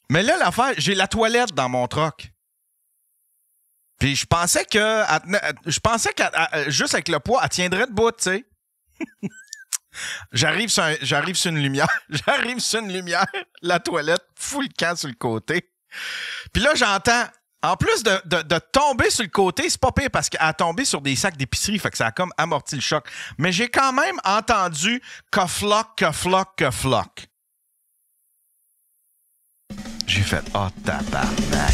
Mais là, l'affaire, j'ai la toilette dans mon troc. Puis je pensais que juste avec le poids, elle tiendrait debout, tu sais. J'arrive sur une lumière. J'arrive sur une lumière. La toilette fout le camp sur le côté. Puis là, j'entends... En plus de tomber sur le côté, c'est pas pire parce qu'elle a tombé sur des sacs d'épicerie, fait que ça a comme amorti le choc. Mais j'ai quand même entendu que floc. J'ai fait « Oh, tabarnak! »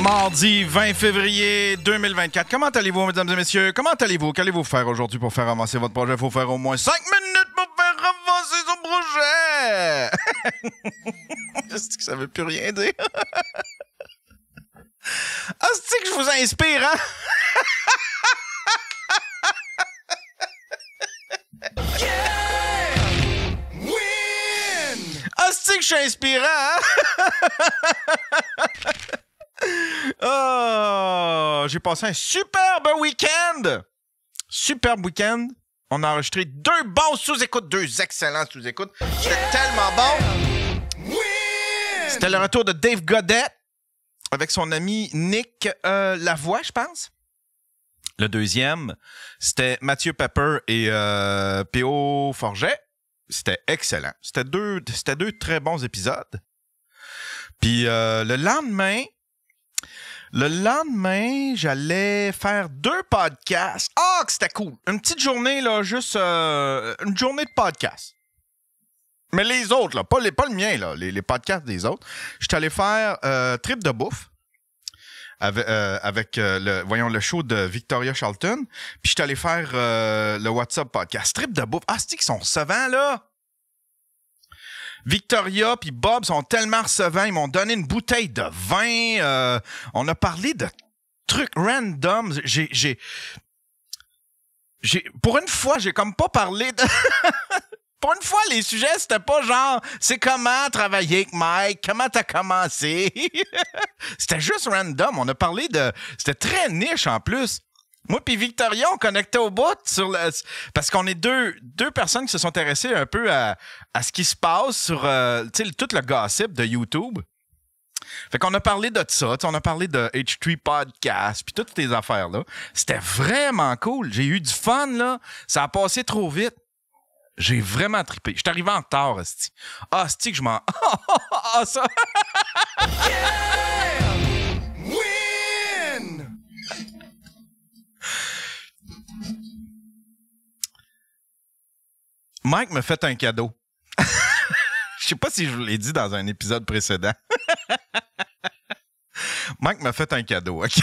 Mardi 20 février 2024. Comment allez-vous, mesdames et messieurs? Comment allez-vous? Qu'allez-vous faire aujourd'hui pour faire avancer votre projet? Il faut faire au moins 5 minutes pour faire avancer son projet! Est-ce que ça veut plus rien dire? Ah, c'est que je vous inspire, hein? Ah, c'est que je suis inspirant, hein? Oh, j'ai passé un superbe week-end. On a enregistré 2 bons sous-écoutes, 2 excellents sous-écoutes. C'était tellement bon. C'était le retour de Dave Godet avec son ami Nick Lavoie, je pense. Le deuxième, c'était Mathieu Pepper et P.O. Forget. C'était excellent. C'était deux très bons épisodes. Puis le lendemain, j'allais faire 2 podcasts. Ah, que c'était cool. Une petite journée, là, juste une journée de podcast. Mais les autres, là, pas le mien, là, les podcasts des autres. J'étais allé faire Trip de bouffe avec le show de Victoria Charlton. Puis j'étais allé faire le WhatsApp podcast. Trip de bouffe. Ah, c'est-tu qu'ils sont recevants, là? Victoria puis Bob sont tellement recevants. Ils m'ont donné une bouteille de vin. On a parlé de trucs random. Pour une fois, j'ai comme pas parlé de... Pour une fois, les sujets, c'était pas genre « C'est comment travailler avec Mike? Comment t'as commencé? » C'était juste random. On a parlé de... C'était très niche, en plus. Moi puis Victoria, on connectait au bout parce qu'on est deux personnes qui se sont intéressées un peu à ce qui se passe sur tout le gossip de YouTube. Fait qu'on a parlé de ça, on a parlé de H3 Podcast puis toutes ces affaires-là. C'était vraiment cool. J'ai eu du fun, là. Ça a passé trop vite. J'ai vraiment trippé. Je suis arrivé en retard, asti. Ah, asti que je m'en... Ah, ça... Mike m'a fait un cadeau. Je sais pas si je vous l'ai dit dans un épisode précédent. Mike m'a fait un cadeau, OK?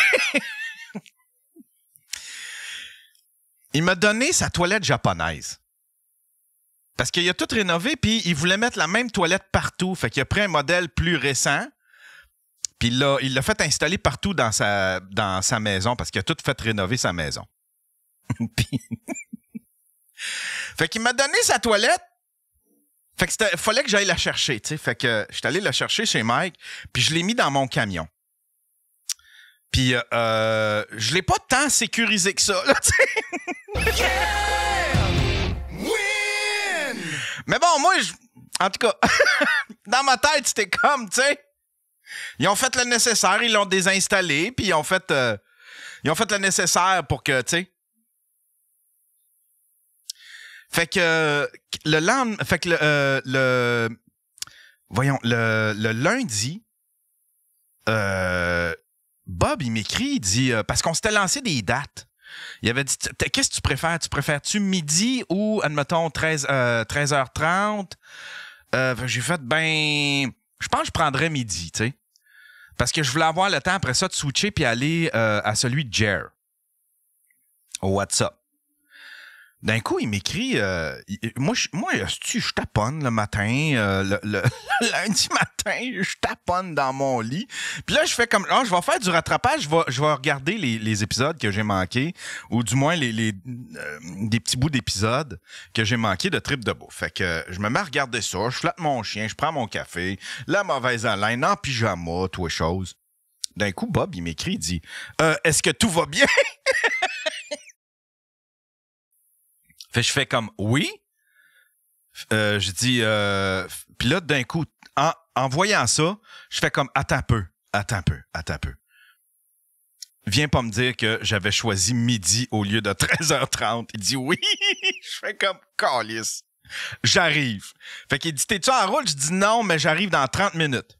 Il m'a donné sa toilette japonaise. Parce qu'il a tout rénové, puis il voulait mettre la même toilette partout. Fait qu'il a pris un modèle plus récent, puis il l'a fait installer partout dans sa maison, parce qu'il a tout fait rénover sa maison. Puis... Fait qu'il m'a donné sa toilette. Fait que fallait que j'aille la chercher, tu sais. Fait que j'étais allé la chercher chez Mike, puis je l'ai mis dans mon camion. Puis je l'ai pas tant sécurisé que ça, là, tu sais. Mais bon, moi, en tout cas, dans ma tête, c'était comme, tu sais, ils ont fait le nécessaire, ils l'ont désinstallé, puis ils ont fait le nécessaire pour que, tu sais. Fait que le lundi, Bob, il m'écrit, il dit, parce qu'on s'était lancé des dates. Il avait dit, qu'est-ce que tu préfères? Tu préfères-tu midi ou, admettons, 13h30? J'ai fait, je pense que je prendrais midi, tu sais. Parce que je voulais avoir le temps après ça de switcher puis aller à celui de Jer. Au WhatsApp. D'un coup, il m'écrit... moi, je taponne le matin, le lundi matin, je taponne dans mon lit. Puis là, je fais comme... je vais faire du rattrapage, je vais regarder les épisodes que j'ai manqués, ou du moins des petits bouts d'épisodes que j'ai manqués de Trip de bouffe. Fait que je me mets à regarder ça, je flatte mon chien, je prends mon café, la mauvaise haleine, en pyjama, tout les choses. D'un coup, Bob, il m'écrit, il dit « Est-ce que tout va bien? » Fait je fais comme oui. Je dis puis là d'un coup en voyant ça, je fais comme attends un peu. Viens pas me dire que j'avais choisi midi au lieu de 13h30. Il dit oui. Je fais comme calice. J'arrive. Fait qu'il dit t'es-tu en route? Je dis non, mais j'arrive dans 30 minutes.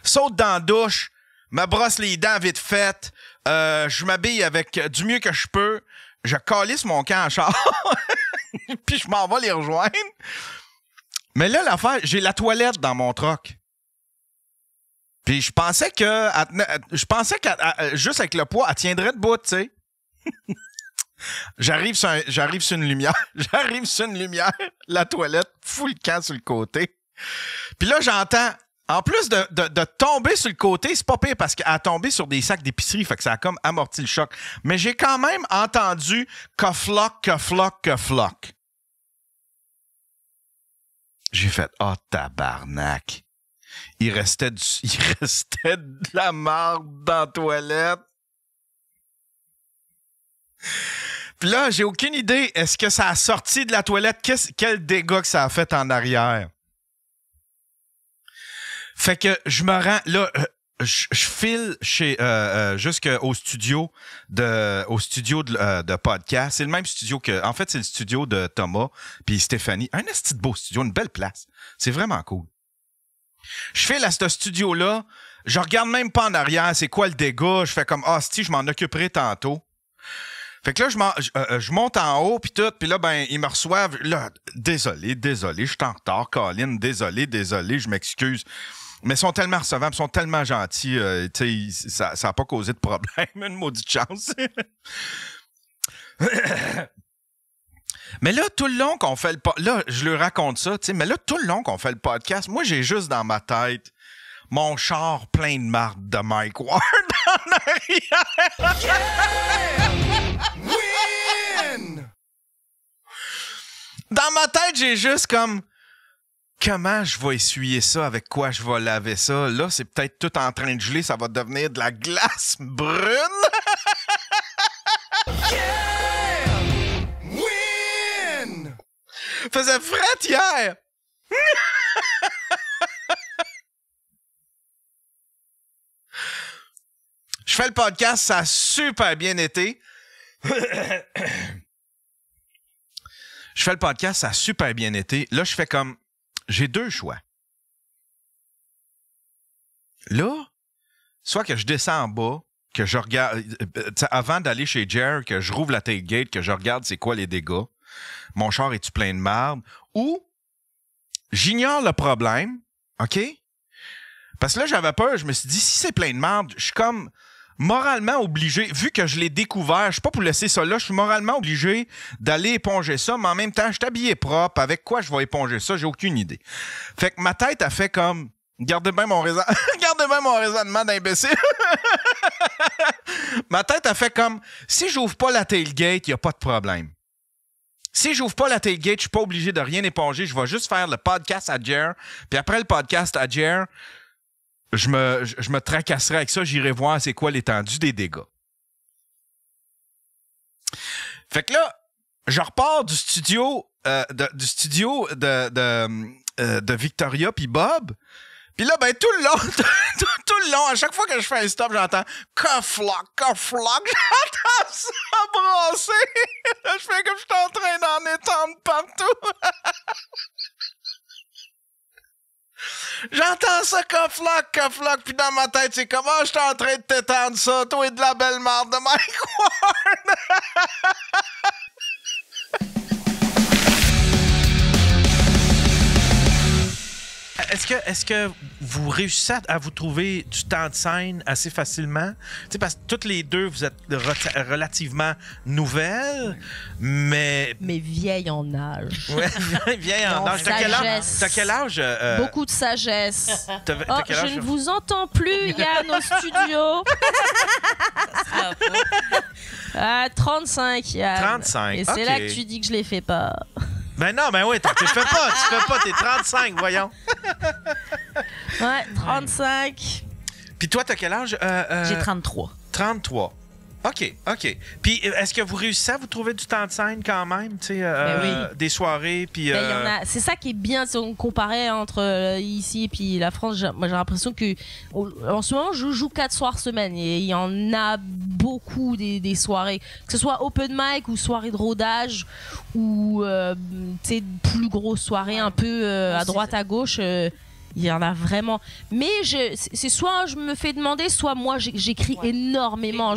Saute dans la douche, me brosse les dents vite faites, je m'habille avec du mieux que je peux. Je calisse mon camp en char, puis je m'en vais les rejoindre. Mais là, l'affaire, j'ai la toilette dans mon truck. Puis je pensais que juste avec le poids, elle tiendrait debout, tu sais. J'arrive sur une lumière. La toilette fout le camp sur le côté. Puis là, j'entends... En plus de tomber sur le côté, c'est pas pire parce qu'elle a tombé sur des sacs d'épicerie, fait que ça a comme amorti le choc. Mais j'ai quand même entendu que floc. J'ai fait « Oh, tabarnak! » Il restait de la marde dans la toilette. Puis là, j'ai aucune idée. Est-ce que ça a sorti de la toilette? Quel dégât que ça a fait en arrière? Fait que je me rends là, je file chez jusqu'au studio de podcast. C'est le même studio en fait c'est le studio de Thomas puis Stéphanie. Un esti de beau studio, une belle place. C'est vraiment cool. Je file à ce studio là, je regarde même pas en arrière, c'est quoi le dégât. Je fais comme si je m'en occuperai tantôt. Fait que là, je monte en haut, puis tout, puis là, ben, ils me reçoivent. Là, désolé, je suis en retard, Colin, désolé, je m'excuse. Mais ils sont tellement recevables, ils sont tellement gentils, tu sais, ça n'a pas causé de problème, une maudite chance. Mais là, tout le long qu'on fait le podcast, là, je leur raconte ça, tu sais, mais là, tout le long qu'on fait le podcast, moi, j'ai juste dans ma tête mon char plein de marde de Mike Ward en arrière. Yeah! Win! Dans ma tête, j'ai juste comme... Comment je vais essuyer ça? Avec quoi je vais laver ça? Là, c'est peut-être tout en train de geler. Ça va devenir de la glace brune. Yeah! Win! Faisait fret hier. Je fais le podcast. Ça a super bien été. Je fais le podcast. Ça a super bien été. Là, je fais comme... J'ai deux choix. Là, soit que je descends en bas, que je regarde... avant d'aller chez Jer, que je rouvre la tailgate, que je regarde c'est quoi les dégâts. Mon char est-tu plein de marde? Ou j'ignore le problème, OK? Parce que là, j'avais peur. Je me suis dit, si c'est plein de marde, je suis comme... moralement obligé, vu que je l'ai découvert, je suis pas pour laisser ça là, je suis moralement obligé d'aller éponger ça, mais en même temps, je suis habillé propre. Avec quoi je vais éponger ça? J'ai aucune idée. Fait que ma tête a fait comme... Gardez bien mon raisonnement d'imbécile. Ma tête a fait comme... Si j'ouvre pas la tailgate, il n'y a pas de problème. Si j'ouvre pas la tailgate, je suis pas obligé de rien éponger. Je vais juste faire le podcast à Jer. Puis après le podcast à Jer... Je me tracasserai avec ça, j'irai voir c'est quoi l'étendue des dégâts. Fait que là, je repars du studio de Victoria puis Bob. Puis là, ben tout le long, à chaque fois que je fais un stop, j'entends Coflock. J'entends ça brasser. Je fais comme je suis en train d'en étendre partout. J'entends ça, Coflock, puis dans ma tête, c'est comme, je suis en train de t'étendre ça, toi et de la belle marde de Mike Ward. Est-ce que vous réussissez à vous trouver du temps de scène assez facilement? Tu sais, parce que toutes les deux, vous êtes relativement nouvelles, mais... Mais vieille en âge. Ouais, vieille en âge. T'as quel âge? Beaucoup de sagesse. T'as quel âge? Je ne vous entends plus, Yann, au studio. 35, Yann. 35, et c'est là que tu dis que je les fais pas. Ben non, ben oui, tu fais pas, t'es 35, voyons. Ouais, 35. Puis toi, t'as quel âge? J'ai 33. 33. OK. Puis est-ce que vous réussissez à vous trouver du temps de scène quand même, tu sais, oui. des soirées, puis... Y en a, c'est ça qui est bien, si on comparait entre ici et puis la France. Moi, j'ai l'impression que en ce moment, je joue 4 soirs semaine et il y en a beaucoup des soirées, que ce soit open mic ou soirée de rodage ou tu sais, plus grosses soirées un peu à droite à gauche. Il y en a vraiment. Mais c'est soit je me fais demander, soit moi j'écris énormément.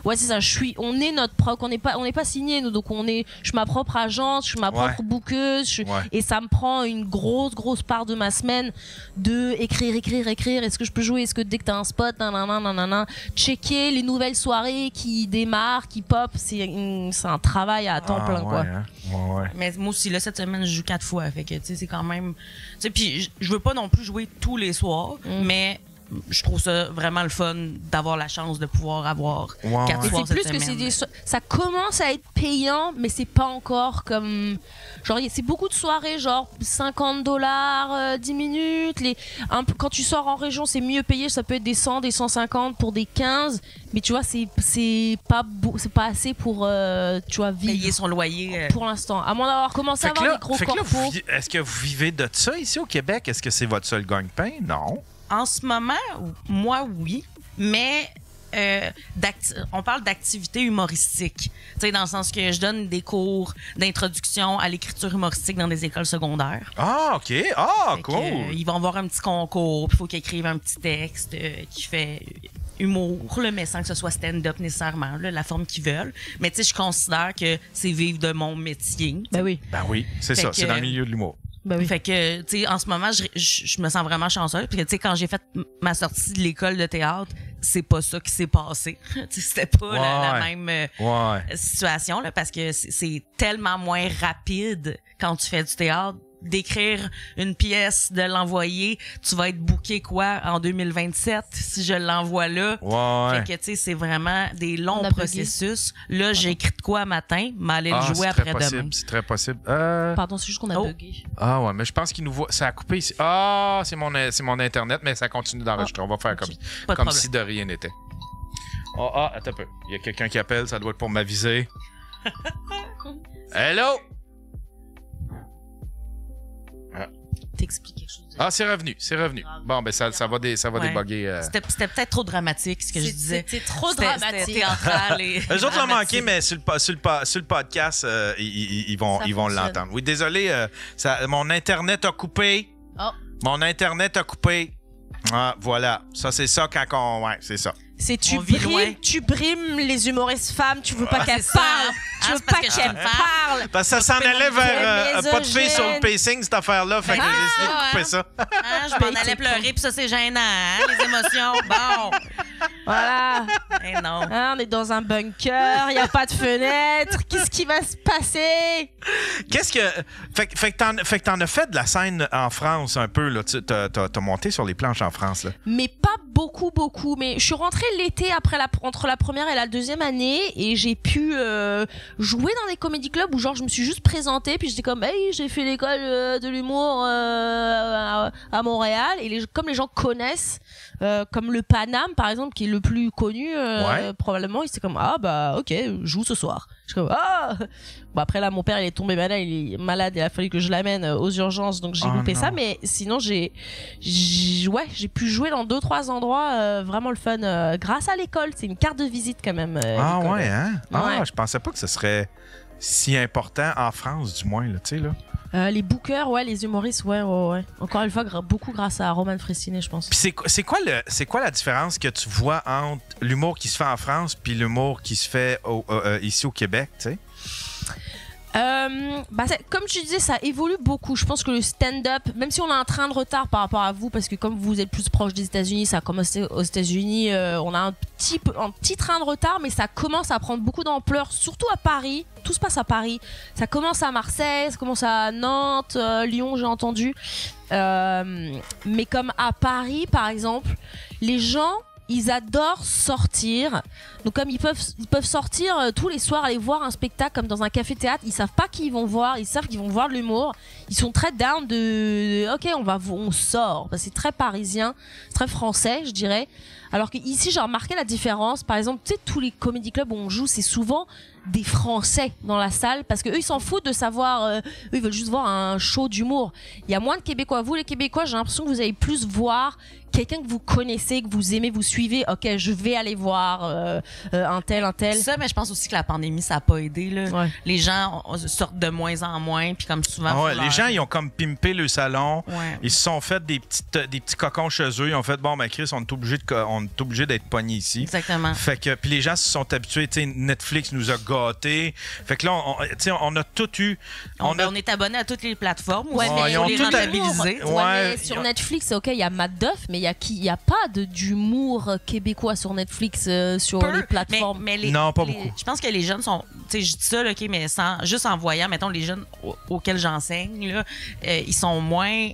Ouais, c'est ça. On est notre propre. On n'est pas signé, nous. Donc je suis ma propre agence, je suis ma propre bookeuse. Et ça me prend une grosse part de ma semaine de écrire. Est-ce que je peux jouer? Est-ce que dès que t'as un spot, checker les nouvelles soirées qui démarrent, qui pop, c'est un travail à temps plein, quoi. Hein? Ouais. Mais moi aussi, là, cette semaine, je joue 4 fois. Fait que, tu sais, c'est quand même. Tu sais, puis je veux pas non plus jouer tous les soirs, mais je trouve ça vraiment le fun d'avoir la chance de pouvoir avoir 4 soirs cette semaine. C'est plus que ça commence à être payant, mais c'est pas encore comme... Genre, c'est beaucoup de soirées, genre $50, 10 minutes. Quand tu sors en région, c'est mieux payé. Ça peut être des 100, des 150 pour des 15. Mais tu vois, c'est pas assez pour, tu vois, vivre. Payer son loyer. Pour l'instant. À moins d'avoir commencé à avoir des gros corpos. Est-ce que vous vivez de ça ici au Québec? Est-ce que c'est votre seul gagne-pain? Non. En ce moment, moi, oui. Mais... on parle d'activité humoristique. Tu sais, dans le sens que je donne des cours d'introduction à l'écriture humoristique dans des écoles secondaires. Ah, OK. Ah, cool. Ils vont avoir un petit concours, puis il faut qu'ils écrivent un petit texte qui fait humour, mais sans que ce soit stand-up nécessairement, la forme qu'ils veulent. Mais tu sais, je considère que c'est vivre de mon métier. Ben oui. Ben oui, c'est ça. C'est dans le milieu de l'humour. Ben oui. Fait que, tu sais, en ce moment, je me sens vraiment chanceuse. Puis, tu sais, quand j'ai fait ma sortie de l'école de théâtre, c'est pas ça qui s'est passé. C'était pas la même situation, là, parce que c'est tellement moins rapide quand tu fais du théâtre. D'écrire une pièce, de l'envoyer, tu vas être booké en 2027 si je l'envoie là. Ouais. Fait que, tu sais, c'est vraiment des longs processus. Là, j'ai écrit de quoi matin, mais aller le jouer après-demain. C'est très possible. Pardon, c'est juste qu'on a bugué. Ah ouais, mais je pense qu'il nous voit. Ça a coupé ici. Ah, c'est mon Internet, mais ça continue d'enregistrer. On va faire comme si de rien n'était. Attends un peu. Il y a quelqu'un qui appelle, ça doit être pour m'aviser. Hello? T'expliques quelque chose. C'est revenu. Bon, ben ça va débugger. C'était peut-être trop dramatique, ce que je disais. C'est trop dramatique. C'était théâtral. Eux autres l'ont manqué, mais sur le podcast, ils vont l'entendre. Oui, désolé, mon Internet a coupé. Mon Internet a coupé. Ah, voilà. Ça, c'est ça quand on... Ouais, c'est ça. C'est tu brimes les humoristes femmes, tu veux pas qu'elles parlent. Tu veux pas qu'elles parlent. Parce que ça s'en allait vers pas de filles sur le pacing, cette affaire-là. Fait que j'ai décidé de couper ça. Je m'en allais pleurer, puis ça, c'est gênant, hein, les émotions. Bon. Voilà. Et non. On est dans un bunker, il n'y a pas de fenêtre. Qu'est-ce qui va se passer? Fait que t'en as fait de la scène en France un peu, là. T'as monté sur les planches en France, là. Mais pas beaucoup. Mais je suis rentrée l'été entre la première et la deuxième année et j'ai pu jouer dans des comédie clubs où genre je me suis juste présentée puis j'étais comme hey, j'ai fait l'école de l'humour à Montréal et comme les gens connaissent comme le Paname par exemple qui est le plus connu probablement ils étaient comme ok, je joue ce soir. Je suis comme bon après là mon père il est tombé malade, il a fallu que je l'amène aux urgences donc j'ai loupé ça, mais sinon j'ai pu jouer dans 2-3 endroits vraiment le fun grâce à l'école. C'est une carte de visite quand même. Ouais, hein? Ouais. Je pensais pas que ce serait si important en France, du moins, là, tu sais, là. Les bookers, les humoristes, ouais. Encore une fois, beaucoup grâce à Roman Fressinet, je pense. Puis c'est quoi la différence que tu vois entre l'humour qui se fait en France puis l'humour qui se fait ici au Québec, tu sais? Comme tu disais, ça évolue beaucoup. Je pense que le stand-up, même si on a un train de retard par rapport à vous, parce que comme vous êtes plus proche des États-Unis, ça a commencé aux États-Unis, on a un petit train de retard, mais ça commence à prendre beaucoup d'ampleur, surtout à Paris. Tout se passe à Paris. Ça commence à Marseille, ça commence à Nantes, Lyon, j'ai entendu. Mais comme à Paris, par exemple, les gens, ils adorent sortir. Donc comme ils peuvent sortir tous les soirs, aller voir un spectacle comme dans un café-théâtre, ils savent pas qui ils vont voir, ils savent qu'ils vont voir de l'humour. Ils sont très down OK, on sort. C'est très parisien, très français, je dirais. Alors que ici, j'ai remarqué la différence. Par exemple, tu sais, tous les comedy clubs où on joue, c'est souvent des Français dans la salle parce que eux ils s'en foutent de savoir, eux ils veulent juste voir un show d'humour. Il y a moins de Québécois. Vous les Québécois, j'ai l'impression que vous allez plus voir quelqu'un que vous connaissez, que vous aimez, vous suivez. OK, je vais aller voir un tel. Ça, mais je pense aussi que la pandémie, ça a pas aidé. Là. Ouais. Les gens sortent de moins en moins, puis comme souvent... les gens, ils ont comme pimpé le salon. Ouais. Ils se sont fait des petits cocons chez eux. Ils ont fait, bon, ben Chris, on est obligé d'être pognés ici. Exactement. Fait que, puis les gens se sont habitués. Netflix nous a gâtés. Fait que là, on a tout eu. On est abonné à toutes les plateformes. Ouais, mais ils ont les tout rentabilisés. Ouais, sur Netflix, OK, il y a Matt Duff, mais il y a pas d'humour québécois sur Netflix, sur les plateformes. Mais non, pas beaucoup. Je pense que les jeunes sont... Tu sais, je dis ça, là, OK, mais juste en voyant, mettons, les jeunes auxquels j'enseigne, là, ils sont moins...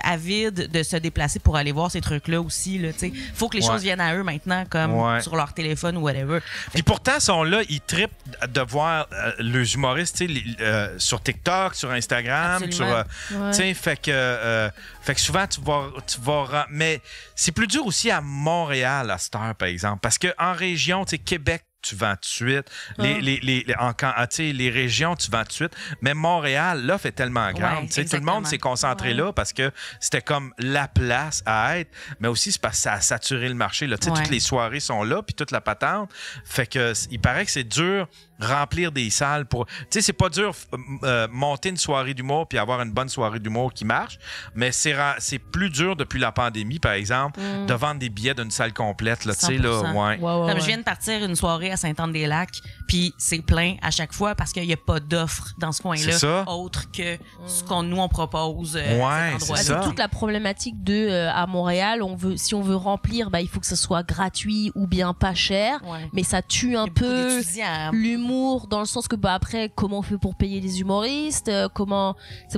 avides de se déplacer pour aller voir ces trucs-là aussi. Il faut que les choses viennent à eux maintenant, comme sur leur téléphone ou whatever. Puis pourtant, ils sont là, ils trippent de voir les humoristes sur TikTok, sur Instagram. Fait que souvent, tu vas... Mais c'est plus dur aussi à Montréal, à cette heure, par exemple. Parce qu'en région, Québec, tu vends tout de suite. Les régions, tu vends tout de suite. Mais Montréal, l'offre est tellement grande. Tout le monde s'est concentré là parce que c'était comme la place à être. Mais aussi, c'est parce que ça a saturé le marché. Là. Toutes les soirées sont là, puis toute la patente. Fait que il paraît que c'est dur remplir des salles pour... Tu sais, c'est pas dur monter une soirée d'humour puis avoir une bonne soirée d'humour qui marche, mais c'est plus dur depuis la pandémie, par exemple, de vendre des billets d'une salle complète. Là, Comme je viens de partir une soirée à Sainte-Anne-des-Lacs, puis c'est plein à chaque fois parce qu'il n'y a pas d'offre dans ce coin-là autre que ce qu'on nous propose. C'est toute la problématique à Montréal. Si on veut remplir, il faut que ce soit gratuit ou bien pas cher, mais ça tue un peu l'humour dans le sens que après, comment on fait pour payer les humoristes, moi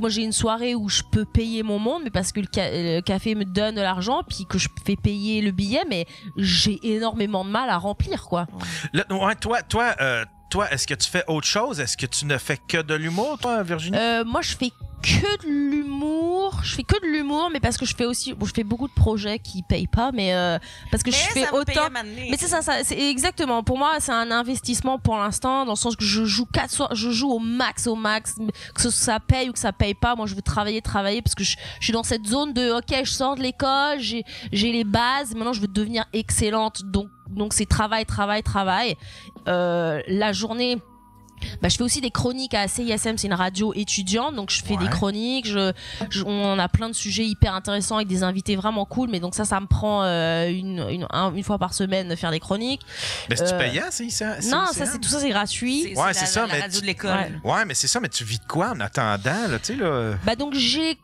j'ai une soirée où je peux payer mon monde, mais parce que le café me donne de l'argent, puis que je fais payer le billet, mais j'ai énormément de mal à remplir, quoi. Toi, est-ce que tu fais autre chose? Est-ce que tu ne fais que de l'humour, toi, Virginie? Moi, je fais que de l'humour. Je fais que de l'humour, mais parce que je fais beaucoup de projets qui payent pas, mais parce que je fais autant. Mais c'est ça, c'est exactement. Pour moi, c'est un investissement pour l'instant, dans le sens que je joue 4 soirs, je joue au max, que ça paye ou que ça paye pas. Moi, je veux travailler, parce que je suis dans cette zone de, OK, je sors de l'école, j'ai les bases, maintenant je veux devenir excellente, donc c'est travail. La journée, je fais aussi des chroniques à CISM, c'est une radio étudiante, donc je fais des chroniques, on a plein de sujets hyper intéressants avec des invités vraiment cool, mais donc ça me prend une fois par semaine de faire des chroniques. Mais tu payes ça? Non, tout ça c'est gratuit. C'est ça, la radio de l'école. Ouais, mais c'est ça, mais tu vis de quoi en attendant, là, tu sais, là? Donc je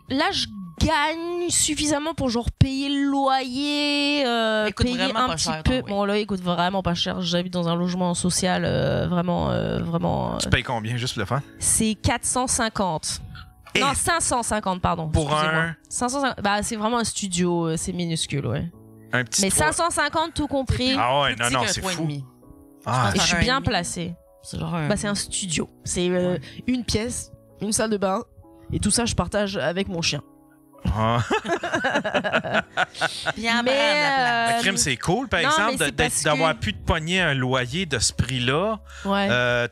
gagne suffisamment pour payer le loyer, payer un petit peu. Bon, là, il coûte vraiment pas cher. J'habite dans un logement social vraiment. Tu payes combien juste pour le fun? C'est 450. Non, 550, pardon. Pour un 550. C'est vraiment un studio, c'est minuscule, ouais. Un petit. Mais 550 tout compris. Ah ouais, non, c'est fou. Et je suis bien placée. C'est c'est un studio. C'est une pièce, une salle de bain, et tout ça, je partage avec mon chien. Mais crime, c'est cool, par exemple, d'avoir pu te pogner un loyer de ce prix-là.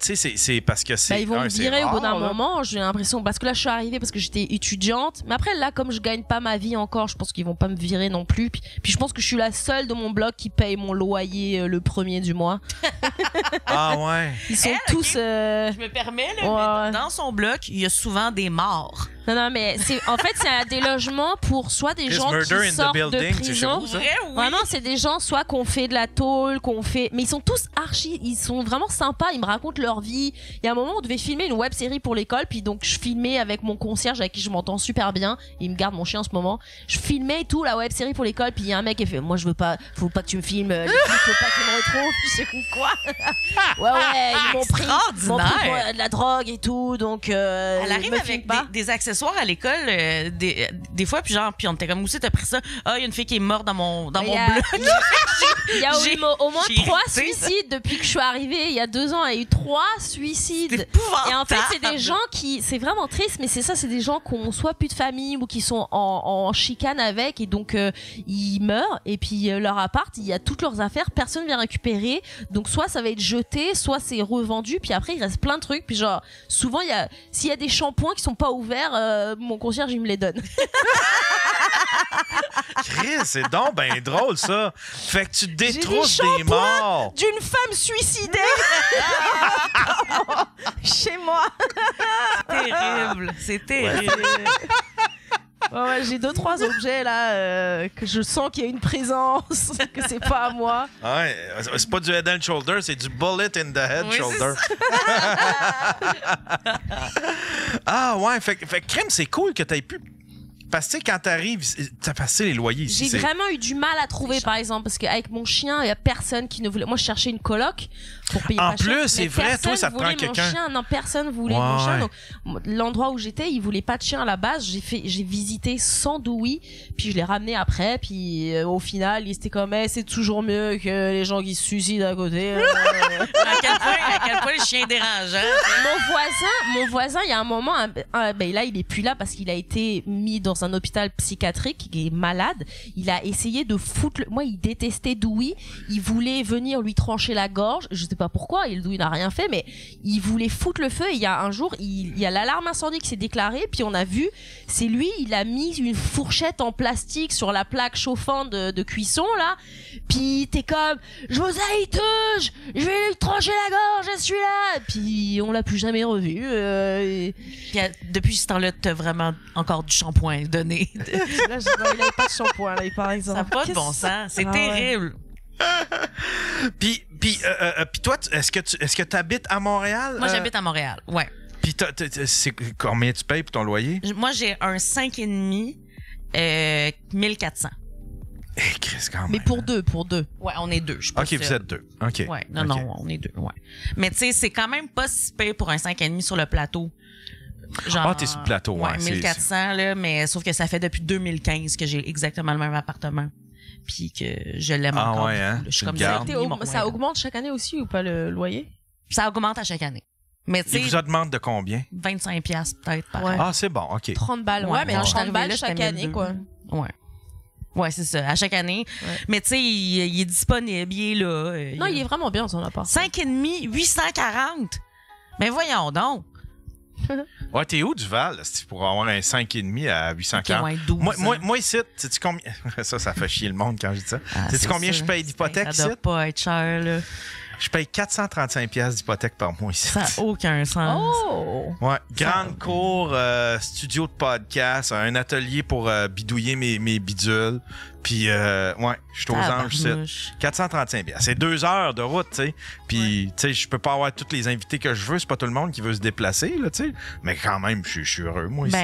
Tu sais, c'est parce que c'est. Ils vont me virer au bout d'un moment, j'ai l'impression. Parce que là, je suis arrivée parce que j'étais étudiante. Mais après, là, comme je gagne pas ma vie encore, je pense qu'ils vont pas me virer non plus. Puis je pense que je suis la seule de mon bloc qui paye mon loyer le 1er du mois. Ah ouais. Ils sont tous. Je me permets, là, mais dans son bloc, il y a souvent des morts. Non, mais en fait, c'est des logements pour soit des gens qui sortent de prison. Vraiment, c'est des gens soit qu'on fait de la tôle, mais ils sont tous ils sont vraiment sympas, ils me racontent leur vie. Il y a un moment où on devait filmer une web série pour l'école, puis donc je filmais avec mon concierge avec qui je m'entends super bien, il me garde mon chien en ce moment. Je filmais tout la web série pour l'école, puis il y a un mec qui fait moi je veux pas, faut pas que tu me filmes, les flics, faut pas qu'ils me retrouvent, je sais quoi. Ouais, ils m'ont pris pour de la drogue et tout, donc elle arrive avec des accessoires à l'école des fois, puis on était comme aussi t'as pris ça, il y a une fille qui est morte dans mon bloc. Il y a eu au moins 3 suicides depuis que je suis arrivée il y a 2 ans. Il y a eu 3 suicides. Et en fait, c'est des gens c'est vraiment triste, mais c'est des gens qui ont soit plus de famille ou qui sont en chicane avec, et donc ils meurent, et puis leur appart, il y a toutes leurs affaires, personne vient récupérer, donc soit ça va être jeté, soit c'est revendu, puis après il reste plein de trucs, puis genre souvent s'il y a des shampoings qui sont pas ouverts, mon concierge il me les donne. Chris, c'est donc ben drôle ça. Fait que tu détrousses des morts d'une femme suicidée chez moi. C'est terrible. Ouais, j'ai 2-3 objets là que je sens qu'il y a une présence, que c'est pas à moi. Ouais, c'est pas du head and shoulder, c'est du bullet in the head shoulder. Ah ouais, fait crème, c'est cool que t'aies pu. Parce que quand t'arrives, t'as passé les loyers ici. J'ai vraiment eu du mal à trouver, par exemple, parce qu'avec mon chien, il y a personne qui ne voulait. Moi, je cherchais une coloc pour payer en pas cher. En plus, c'est vrai, toi, ça prend quelqu'un. Non, personne voulait mon chien. Donc, l'endroit où j'étais, il voulait pas de chien à la base. J'ai visité sans Dewey, puis je l'ai ramené après, puis au final, il était comme, c'est toujours mieux que les gens qui se suicident à côté. À quel point le chien est dérangeant. Mon voisin, il y a un moment, là, il est plus là parce qu'il a été mis dans un hôpital psychiatrique, qui est malade. Il a essayé de foutre moi, il détestait Dewey, il voulait venir lui trancher la gorge, je sais pas pourquoi, Dewey n'a rien fait, mais il voulait foutre le feu, et il y a un jour, il y a l'alarme incendie qui s'est déclarée, puis on a vu, c'est lui, il a mis une fourchette en plastique sur la plaque chauffante de cuisson, là, puis t'es comme, je vous haïteuse, je vais lui trancher la gorge, je suis là, puis on l'a plus jamais revu. Puis depuis ce temps-là, t'as vraiment encore du shampoing donné. Là, il n'avait pas de shampoing, là, par exemple. Ça n'a pas de bon sens. C'est terrible. Puis toi, est-ce que tu habites à Montréal? Moi, j'habite à Montréal, ouais. Puis c'est combien tu payes pour ton loyer? Moi, j'ai un 5,5, 1400. Chris, quand même. Mais pour deux. Ouais, on est 2, je pense. OK, vous êtes 2. OK. Ouais, non, on est 2, ouais. Mais tu sais, c'est quand même pas si payé pour un 5,5 sur le plateau. Genre, t'es sur le plateau, ouais. 1400, là, mais sauf que ça fait depuis 2015 que j'ai exactement le même appartement. Puis que je l'aime encore. Ouais, hein? Je suis comme ça augmente chaque année aussi ou pas le loyer? Ça augmente à chaque année. Mais tu sais. Ils vous demandent de combien? 25$ peut-être par an. Ah, c'est bon, OK. 30 balles, ouais, mais 30 balles chaque année, quoi. Ouais. Ouais, c'est ça, à chaque année. Ouais. Mais tu sais, il est disponible, il est là. Non, il est vraiment bien, son appart. 5,5, 840. Mais voyons donc. Ouais, t'es où, Duval, pour avoir un 5,5 à 840? Okay, ouais, 12, moi ici, sais-tu combien... ça fait chier le monde quand je dis ça. Sais-tu combien je paye d'hypothèque ici? Ça doit pas être cher, là. Je paye 435$ d'hypothèque par mois ici. Ça n'a aucun sens. Oh! Ouais, grande cour, studio de podcast, un atelier pour bidouiller mes bidules. Puis, ouais, je suis aux anges. 435$. C'est 2 heures de route, tu sais. Puis, tu sais, je peux pas avoir tous les invités que je veux. C'est pas tout le monde qui veut se déplacer, là, tu sais. Mais quand même, je suis heureux, moi, ici.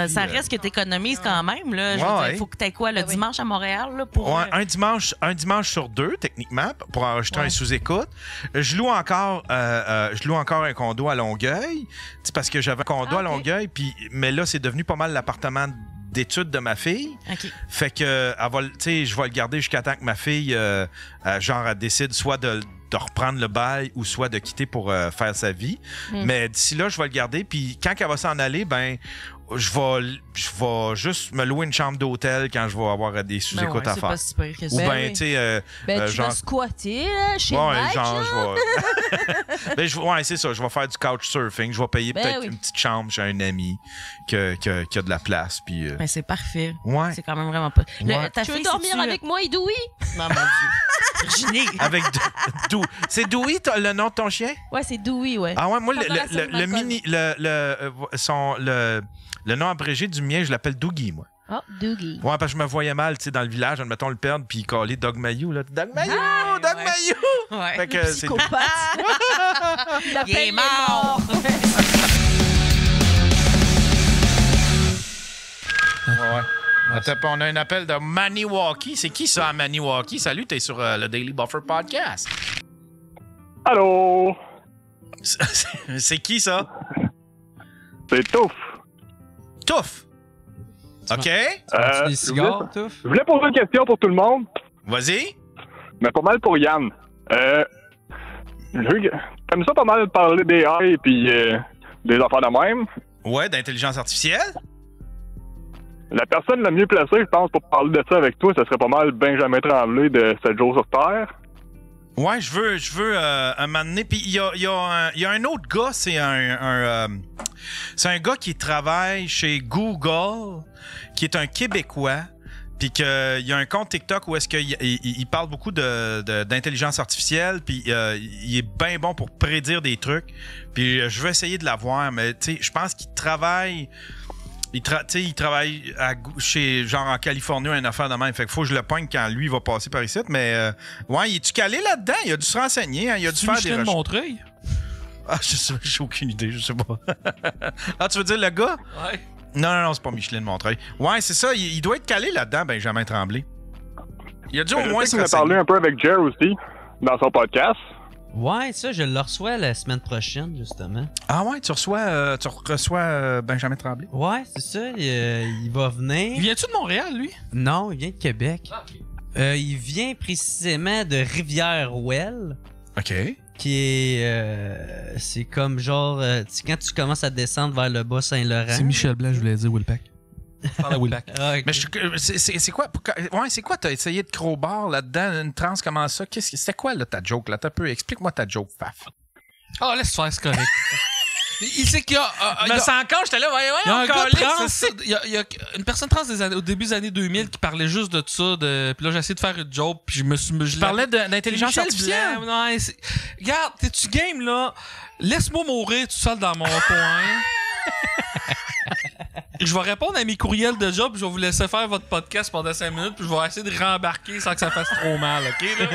Ça reste que tu économises quand même, là. Je veux dire, il faut que tu aies quoi, le dimanche à Montréal, là, pour... Ouais, un dimanche sur 2, techniquement, pour enregistrer un sous-écoute. Je loue encore un condo à Longueuil. C'est parce que j'avais un condo à Longueuil, mais là, c'est devenu pas mal l'appartement d'études de ma fille. Okay. Fait que je vais le garder jusqu'à temps que ma fille elle décide soit de reprendre le bail ou soit de quitter pour faire sa vie. Mais d'ici là, je vais le garder. Puis quand elle va s'en aller, ben je vais juste me louer une chambre d'hôtel quand je vais avoir des sous-écoutes à faire. Pas si pire que ça. Ou bien, tu sais... tu vas squatter là, chez Mike, genre, ouais, c'est ça. Je vais faire du couchsurfing. Je vais payer peut-être une petite chambre chez un ami qui a de la place. Puis, ben, c'est parfait. Ouais. C'est quand même vraiment pas... Tu veux dormir avec moi et Dewey? Non, mon Dieu. Virginie. Avec Dewey. C'est Dewey, le nom de ton chien? Ouais, c'est Dewey, ouais. Ah ouais, moi, Le nom abrégé du mien, je l'appelle Doogie, moi. Oh, Doogie. Ouais, parce que je me voyais mal, tu sais, dans le village, admettons le perdre, puis caler Doug Mayou, là. Doug Mayou! Doug Mayou! Ouais. Fait que Psychopathe. Il est mort! Ouais. Attends, on a un appel de Maniwaki. C'est qui ça, Maniwaki? Salut, t'es sur le Daily Buffer Podcast. Allô? C'est qui ça? C'est Touf. Touf. OK. Tu des cigares, Touf? Je voulais poser une question pour tout le monde, Vas-y. mais pas mal pour Yann. T'aimes ça pas mal de parler des AI et puis des affaires de même? Ouais, d'intelligence artificielle. La personne la mieux placée, je pense, pour parler de ça avec toi, ce serait pas mal Benjamin Tremblay de 7 jours sur Terre. Ouais, je veux un moment donné. Puis il y a un autre gars, c'est c'est un gars qui travaille chez Google, qui est un Québécois. Puis qu'il y a un compte TikTok où est-ce qu'il parle beaucoup d'intelligence artificielle, puis il est bien bon pour prédire des trucs. Puis je veux essayer de l'avoir, mais tu sais, je pense qu'il travaille... Il travaille chez, genre en Californie, une affaire de même. Fait qu'il faut que je le pogne quand lui va passer par ici. Mais ouais, il est-tu calé là-dedans? Il a dû se renseigner, hein? Il a dû faire des Micheline recherches. Montreuil? Ah, j'ai aucune idée, je sais pas. Ah, tu veux dire le gars? Ouais. Non, c'est pas Micheline Montreuil. Ouais, c'est ça, il doit être calé là-dedans, Benjamin Tremblay. Il a dû au moins se renseigner. On a parlé un peu avec Jer aussi, dans son podcast. Ouais, ça, je le reçois la semaine prochaine, justement. Ah ouais, tu reçois Benjamin Tremblay? Ouais, c'est ça, il va venir. Viens-tu de Montréal, lui? Non, il vient de Québec. Ah, okay. Il vient précisément de Rivière-Ouelle. OK. Qui est... c'est comme genre... quand tu commences à descendre vers le Bas-Saint-Laurent... C'est Michel Blanc, je voulais dire Willpack. Parle à Willpack. Ah, okay. Mais c'est quoi? Ouais, c'est quoi? T'as essayé de crowbar là-dedans, une transe, comment ça? C'était quoi, là, ta joke, là? Explique-moi ta joke, Faf. Ah, laisse faire, c'est correct. Il sait qu'il y a... Mais c'est encore, j'étais là, voyons, il y a un gars trans, il y a une personne trans au début des années 2000 qui parlait juste de ça, puis là j'ai essayé de faire une joke, puis je parlais d'intelligence artificielle. Non, regarde, t'es-tu game là? Laisse-moi mourir tout seul dans mon coin. Je vais répondre à mes courriels de job, puis je vais vous laisser faire votre podcast pendant 5 minutes, puis je vais essayer de rembarquer sans que ça fasse trop mal, OK là?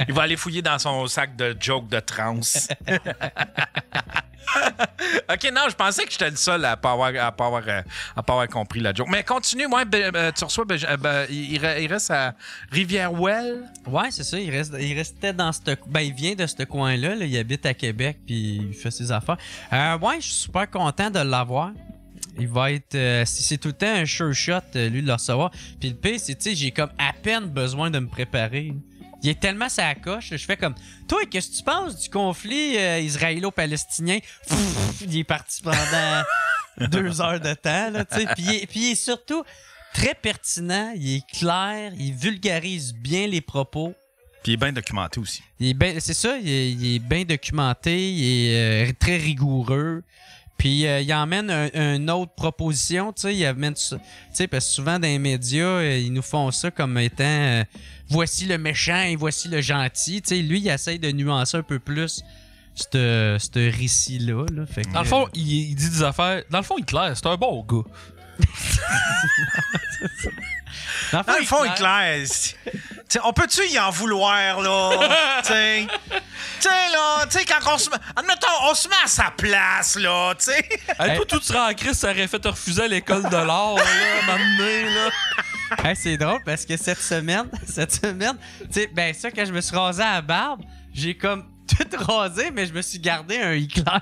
Il va aller fouiller dans son sac de jokes de trans. OK, non, je pensais que j'étais le seul à pas avoir compris la joke. Mais continue, moi, tu reçois... il reste à Rivière-Ouelle? Ouais, c'est ça, il restait dans cette... il vient de ce coin-là, là, il habite à Québec, puis il fait ses affaires. Ouais, je suis super content de l'avoir. Il va être... c'est tout le temps un sure shot, lui, de le recevoir. Puis le pire, c'est, tu sais, j'ai comme à peine besoin de me préparer. Il est tellement sa coche, je fais comme... Toi, qu'est-ce que tu penses du conflit israélo-palestinien? Il est parti pendant 2 heures de temps, là, tu sais. Puis il est surtout très pertinent, il est clair, il vulgarise bien les propos. Puis il est bien documenté aussi. C'est ça, il est bien documenté, il est très rigoureux. Puis il emmène une autre proposition, tu sais, il amène ça, tu sais, parce que souvent dans les médias, ils nous font ça comme étant voici le méchant et voici le gentil, tu sais, lui il essaye de nuancer un peu plus ce récit-là. Là. Fait que, dans le fond, il dit des affaires, dans le fond il est clair, c'est un bon gars. Dans le fond, il est clair. T'sais, on peut-tu y en vouloir, là? T'sais, là, quand on se met... Admettons, on se met à sa place, là, t'sais. Hey, toi, tout seras en crise, ça aurait fait te refuser à l'école de l'art, là, m'amener, là. Hey, c'est drôle parce que cette semaine, tu sais, ça, quand je me suis rasé à la barbe, j'ai comme tout rasé, mais je me suis gardé un éclair.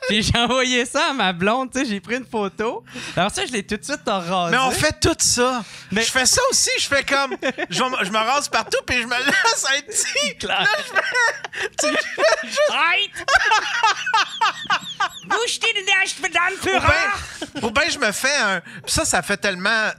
Puis j'ai envoyé ça à ma blonde, tu sais, j'ai pris une photo. Alors ça, je l'ai tout de suite rasé. Mais on fait tout ça. Mais... Je fais ça aussi, je fais comme... je me rase partout, puis je me laisse un petit... Là, je fais juste... Ou bien je me fais un... Ça fait tellement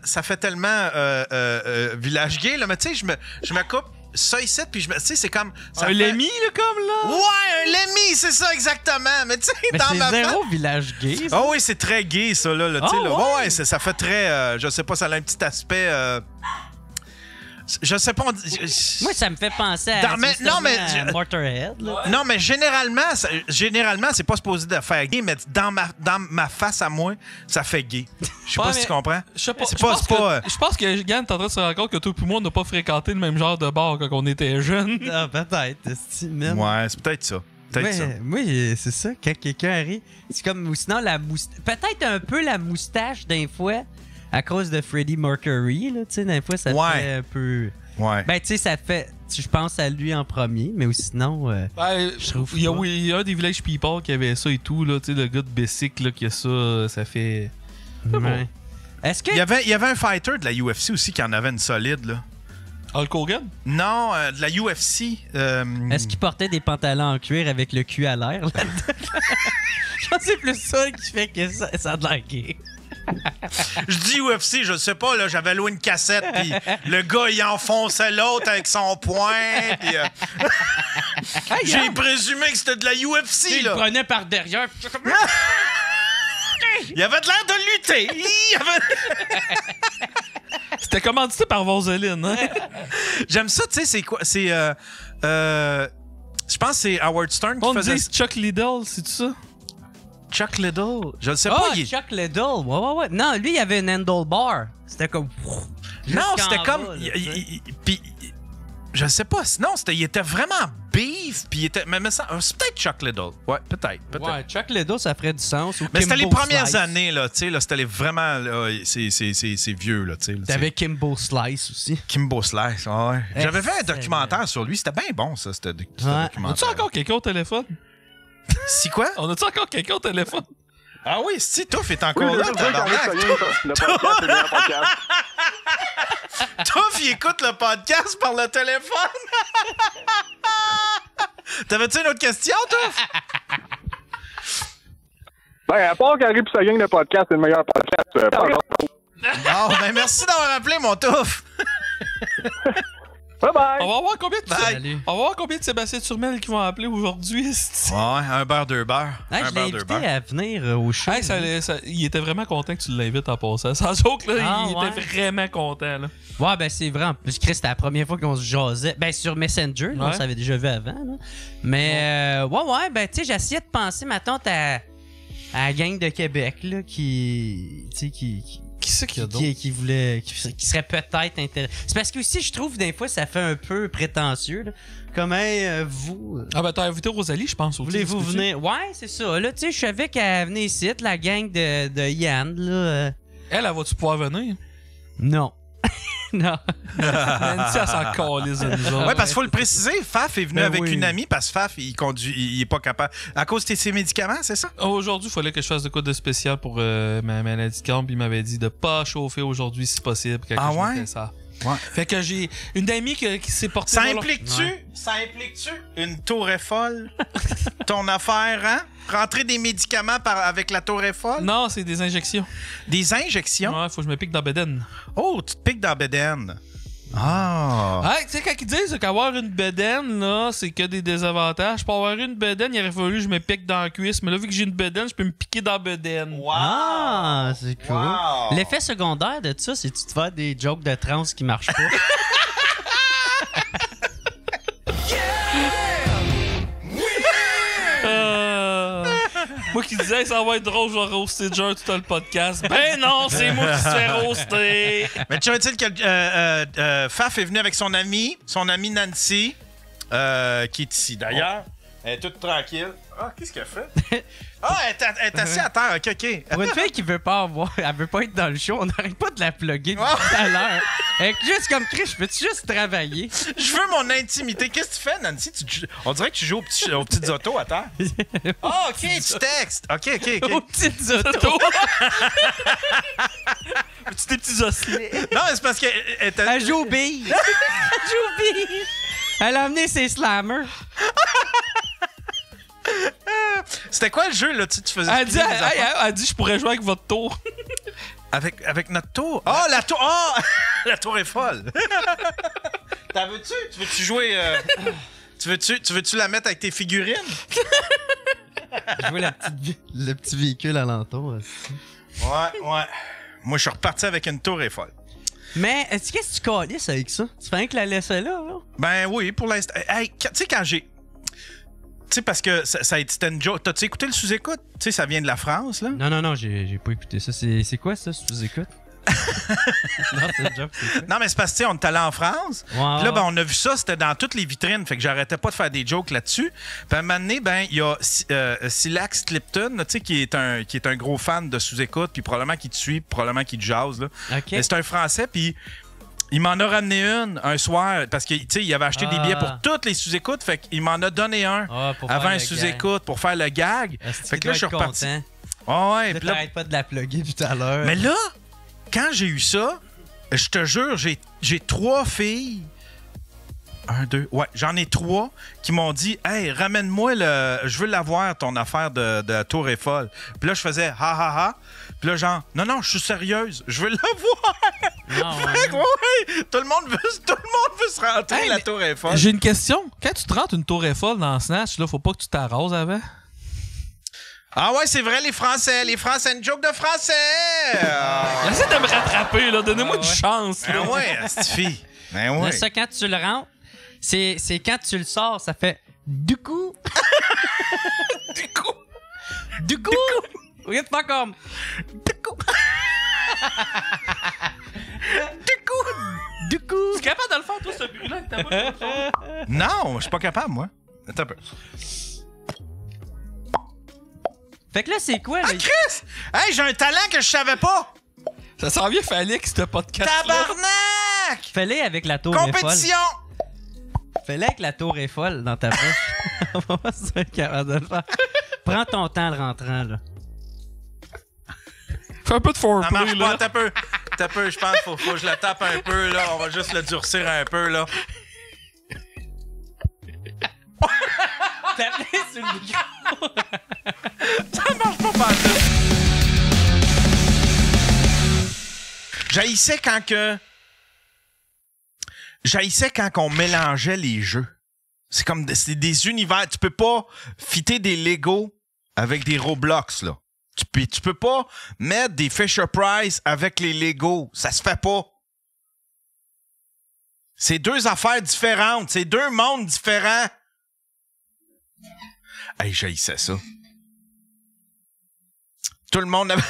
village gay, là, mais tu sais, je me coupe ça ici, puis tu sais, c'est comme... Un Lemmy, là, comme là? Ouais, un Lemmy, c'est ça, exactement. Mais tu sais, dans ma... c'est zéro village gay, ça. Oh oui, c'est très gay, ça, là. Tu sais, là. Ouais, ça fait très... je sais pas, ça a un petit aspect... Je sais pas. Moi, ça me fait penser à Motorhead. Là. Non, mais généralement, c'est pas supposé de faire gay, mais dans ma face à moi, ça fait gay. Je sais pas si tu comprends. Je pense que Yann est en train de se rendre compte que toi et moi, on n'a pas fréquenté le même genre de bar quand on était jeunes. Ah, peut-être. Ouais, c'est peut-être ça. Oui, c'est ça. Quand quelqu'un arrive, c'est comme. Ou sinon, peut-être un peu la moustache d'un fois, à cause de Freddie Mercury. Tu sais, d'un fois, ça fait un peu. Ouais. Ben, tu sais, ça fait. Je pense à lui en premier, mais sinon. Je trouve. Il y a un des Village People qui avait ça et tout, là. Tu sais, le gars de Bessic, là, qui a ça fait. Ouais. Est-ce que. Il y avait un fighter de la UFC aussi qui en avait une solide, là. Hulk Hogan? Non, de la UFC. Est-ce qu'il portait des pantalons en cuir avec le cul à l'air là-dedans? Je pense que c'est plus ça qui fait que ça a de l'air gay. Je dis UFC, je sais pas, là, j'avais loué une cassette, puis le gars, il enfonçait l'autre avec son poing, puis j'ai présumé que c'était de la UFC, il là. le prenait par derrière. Il avait de l'air de lutter. C'était commandité par Vaseline, hein? J'aime ça, tu sais, c'est quoi? C'est, je pense que c'est Howard Stern qui faisait... On dit Chuck Liddell, c'est ça? Chuck Liddell? Je ne sais pas. Chuck Liddell, ouais. Non, lui, il avait une handlebar. C'était comme... Non, c'était comme... Puis, je sais pas. Sinon, il était vraiment beef, puis il était... Mais c'est peut-être Chuck Liddell. Ouais, peut-être. Ouais, Chuck Liddell, ça ferait du sens. Mais c'était les premières années, là, tu sais, là, c'était vraiment... Là, c'est vieux, là, tu sais. T'avais Kimbo Slice aussi. Kimbo Slice, ouais. J'avais fait un documentaire sur lui. C'était bien bon, ça, ce documentaire. As-tu encore quelqu'un au téléphone? Si quoi? On a-tu encore quelqu'un au téléphone? Ah oui, si, Touf est encore là. Touf, il écoute le podcast par le téléphone. T'avais-tu une autre question, Touf? Ben, à part qu'Harry et sa gang de podcast, c'est le meilleur podcast. Bon, ben merci d'avoir appelé, mon Touf. Bye bye! On va voir combien de Sébastien Turmel qui vont appeler aujourd'hui. Ouais, un beurre, deux beurres. Hey, je l'ai invité à venir au show. Hey, il était vraiment content que tu l'invites en passant. Sans joke, là, il était vraiment content. Là. Ouais, ben c'est vrai. En plus, Chris, c'était la première fois qu'on se jasait. Ben, sur Messenger, on s'avait déjà vu avant. Là. Mais, ouais, ben, tu sais, j'essayais de penser, ma tante, à la gang de Québec, là, qui serait peut-être intéressant. C'est parce que aussi, je trouve, des fois, ça fait un peu prétentieux. Là. Comme, vous... Ah ben, t'as invité Rosalie, je pense. Voulez-vous venir? Ouais, c'est ça. Là, tu sais, je savais qu'elle venait ici, la gang de Yann, là. Elle va-tu pouvoir venir? Non. Non. Nancy, elle s'en calisse de nous autres. Ouais, parce qu'il faut le préciser, Faf est venu avec une amie parce que Faf, il est pas capable. À cause de ses médicaments, c'est ça? Aujourd'hui, il fallait que je fasse de quoi de spécial pour ma maladie de Crohn, puis il m'avait dit de pas chauffer aujourd'hui si possible. Ah ouais? Ça. Ouais. Fait que j'ai une amie qui s'est portée... Ça implique-tu une tour Eiffel? Ton affaire, hein? Rentrer des médicaments avec la tour Eiffel? Non, c'est des injections. Des injections? Ouais, faut que je me pique dans la bedaine. Oh, tu te piques dans la bedaine. Ah! Hey, tu sais, quand ils disent qu'avoir une bedaine, là, c'est que des désavantages. Pour avoir une bedaine, il aurait fallu que je me pique dans la cuisse. Mais là, vu que j'ai une bedaine, je peux me piquer dans la bedaine. Wow! Ah, c'est cool. Wow. L'effet secondaire de ça, c'est que tu te fais des jokes de trans qui marchent pas. Moi qui disais ça va être drôle, je vais roaster Jer tout le podcast. Ben non, c'est moi qui se fais roaster. Mais tu sais que Faf est venu avec son amie Nancy, qui est ici d'ailleurs. Elle est toute tranquille. Ah, qu'est-ce qu'elle fait? Ah, elle est assise à terre. OK. Pour une fille qui veut pas avoir, elle veut pas être dans le show, on n'arrête pas de la plugger depuis tout à l'heure. Elle est juste comme Chris, je peux-tu juste travailler? Je veux mon intimité. Qu'est-ce que tu fais, Nancy? On dirait que tu joues aux petites autos à terre. Ah, OK, tu textes. OK. Aux petites autos. As-tu des petits osselets? Non, c'est parce qu'elle Elle joue aux billes. Elle joue aux billes. Elle a amené ses slammers. C'était quoi le jeu, là? Tu faisais elle dit je pourrais jouer avec votre tour. Avec notre tour? Oh, la tour! Oh! La tour est folle! T'en veux-tu? Tu veux-tu jouer... Tu veux-tu la mettre avec tes figurines? Jouer le petit véhicule alentour. Ouais. Moi, je suis reparti avec une tour Eiffel. Mais qu'est-ce que tu calisses avec ça? Tu fais rien que la laisser là? Ben oui, pour l'instant. Hey, tu sais, quand j'ai... Tu sais, parce que c'était une joke. T'as-tu écouté le sous-écoute? Tu sais, ça vient de la France, là? Non, j'ai pas écouté ça. C'est quoi, ça, sous-écoute? Non, c'est une joke, c'est quoi? Non, mais c'est parce que, tu sais, on est allé en France. Puis là, ben, on a vu ça, c'était dans toutes les vitrines. Fait que j'arrêtais pas de faire des jokes là-dessus. Puis à un moment donné, ben, il y a Silax Clipton, tu sais, qui est un gros fan de sous-écoute, puis probablement qui te suit, probablement qui te jase, là. Okay. C'est un Français, puis il m'en a ramené une un soir, parce que, tu sais, il avait acheté des billets pour toutes les sous-écoutes, fait qu'il m'en a donné un avant un sous-écoute pour faire le gag. Fait que là, je suis reparti. Ouais, puis là, t'arrêtes pas de la plugger tout à l'heure. Mais là, quand j'ai eu ça, je te jure, j'ai 3 filles. 1, 2, ouais, j'en ai 3 qui m'ont dit « Hey, ramène-moi je veux l'avoir, ton affaire de Tour Eiffel. » Puis là, je faisais « Ha, ha, ha. » Puis là, genre « Non, je suis sérieuse, je veux l'avoir. » Ouais, tout le monde veut se rentrer la Tour Eiffel. J'ai une question. Quand tu te rentres une Tour Eiffel dans Snatch, là, faut pas que tu t'arroses avant? Ah ouais, c'est vrai, les Français, une joke de Français! Essaie de me rattraper, là. Donnez-moi une chance. Ben ouais, cette fille. Ben ouais. Là, ça, quand tu le rentres, c'est quand tu le sors, ça fait du coup. Du coup. Regarde pas comme. Du coup. Du coup. Tu es capable de le faire, toi, ce bruit-là, avec ta bouche? Non, je suis pas capable, moi. Attends un peu. Fait que là, c'est quoi, là? Ah, Chris! Hey, j'ai un talent que je savais pas! Ça s'en vient Félix, ce podcast. Tabarnak! Fais-le avec la tour Eiffel. Compétition! Fais-le avec la tour Eiffel dans ta bouche. On va pas se faire capable de le faire. Prends ton temps le rentrant, là. Fais un peu de foreplay, Ça marche là. pas, t'as peu, je pense faut que je la tape un peu, là. On va juste le durcir un peu, là. T'as mis sur le micro. Ça marche pas pantoute. J'haïssais quand on mélangeait les jeux. C'est comme des univers. Tu peux pas fitter des Lego avec des Roblox, là. Tu peux pas mettre des Fisher-Price avec les Lego. Ça se fait pas. C'est 2 affaires différentes. C'est 2 mondes différents. Hey, j'haïssais ça. Tout le monde avait...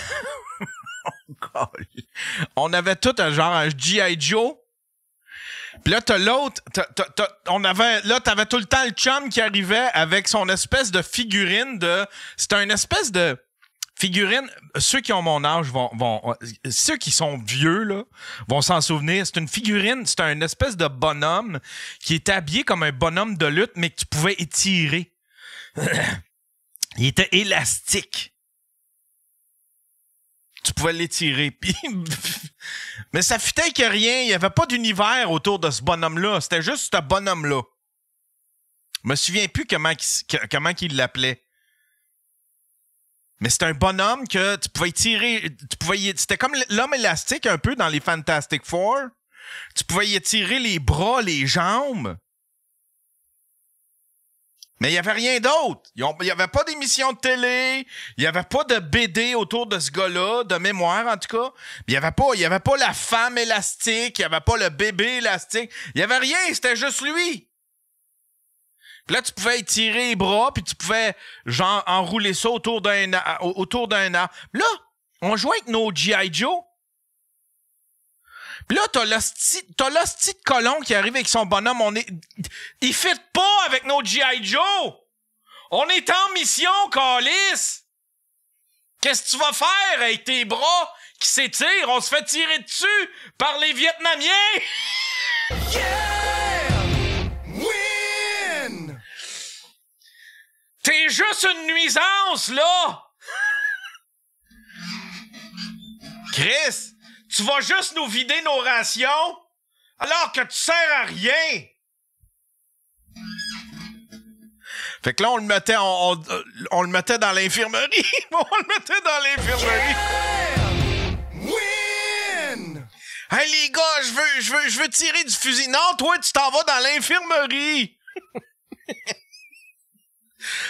On avait tout un genre un G.I. Joe. Puis là, t'as l'autre. T'avais tout le temps le chum qui arrivait avec son espèce de figurine de... C'était une espèce de figurine... Ceux qui ont mon âge ceux qui sont vieux, là, vont s'en souvenir. C'est une figurine, c'est un espèce de bonhomme qui était habillé comme un bonhomme de lutte, mais que tu pouvais étirer. Il était élastique. Tu pouvais l'étirer. Mais ça fitait que rien. Il n'y avait pas d'univers autour de ce bonhomme-là. C'était juste ce bonhomme-là. Je me souviens plus comment il l'appelait. Mais c'était un bonhomme que tu pouvais étirer. C'était comme l'homme élastique un peu dans les Fantastic Four. Tu pouvais y étirer les bras, les jambes. Mais il n'y avait rien d'autre. Il n'y avait pas d'émission de télé. Il n'y avait pas de BD autour de ce gars-là, de mémoire en tout cas. Il n'y avait pas la femme élastique. Il n'y avait pas le bébé élastique. Il n'y avait rien. C'était juste lui. Puis là, tu pouvais étirer les bras, puis tu pouvais genre enrouler ça autour d'un arbre. Là, on jouait avec nos G.I. Joe. Puis là, t'as l'hostie de colon qui arrive avec son bonhomme. Il fit pas avec nos G.I. Joe! On est en mission, câlisse! Qu'est-ce que tu vas faire avec tes bras qui s'étirent? On se fait tirer dessus par les Vietnamiens! Yeah! Win! T'es juste une nuisance, là! Chris! Tu vas juste nous vider nos rations alors que tu sers à rien. Fait que là, on le mettait dans l'infirmerie. On le mettait dans l'infirmerie. Yeah! Win! Hey les gars, je veux tirer du fusil. Non, toi, tu t'en vas dans l'infirmerie.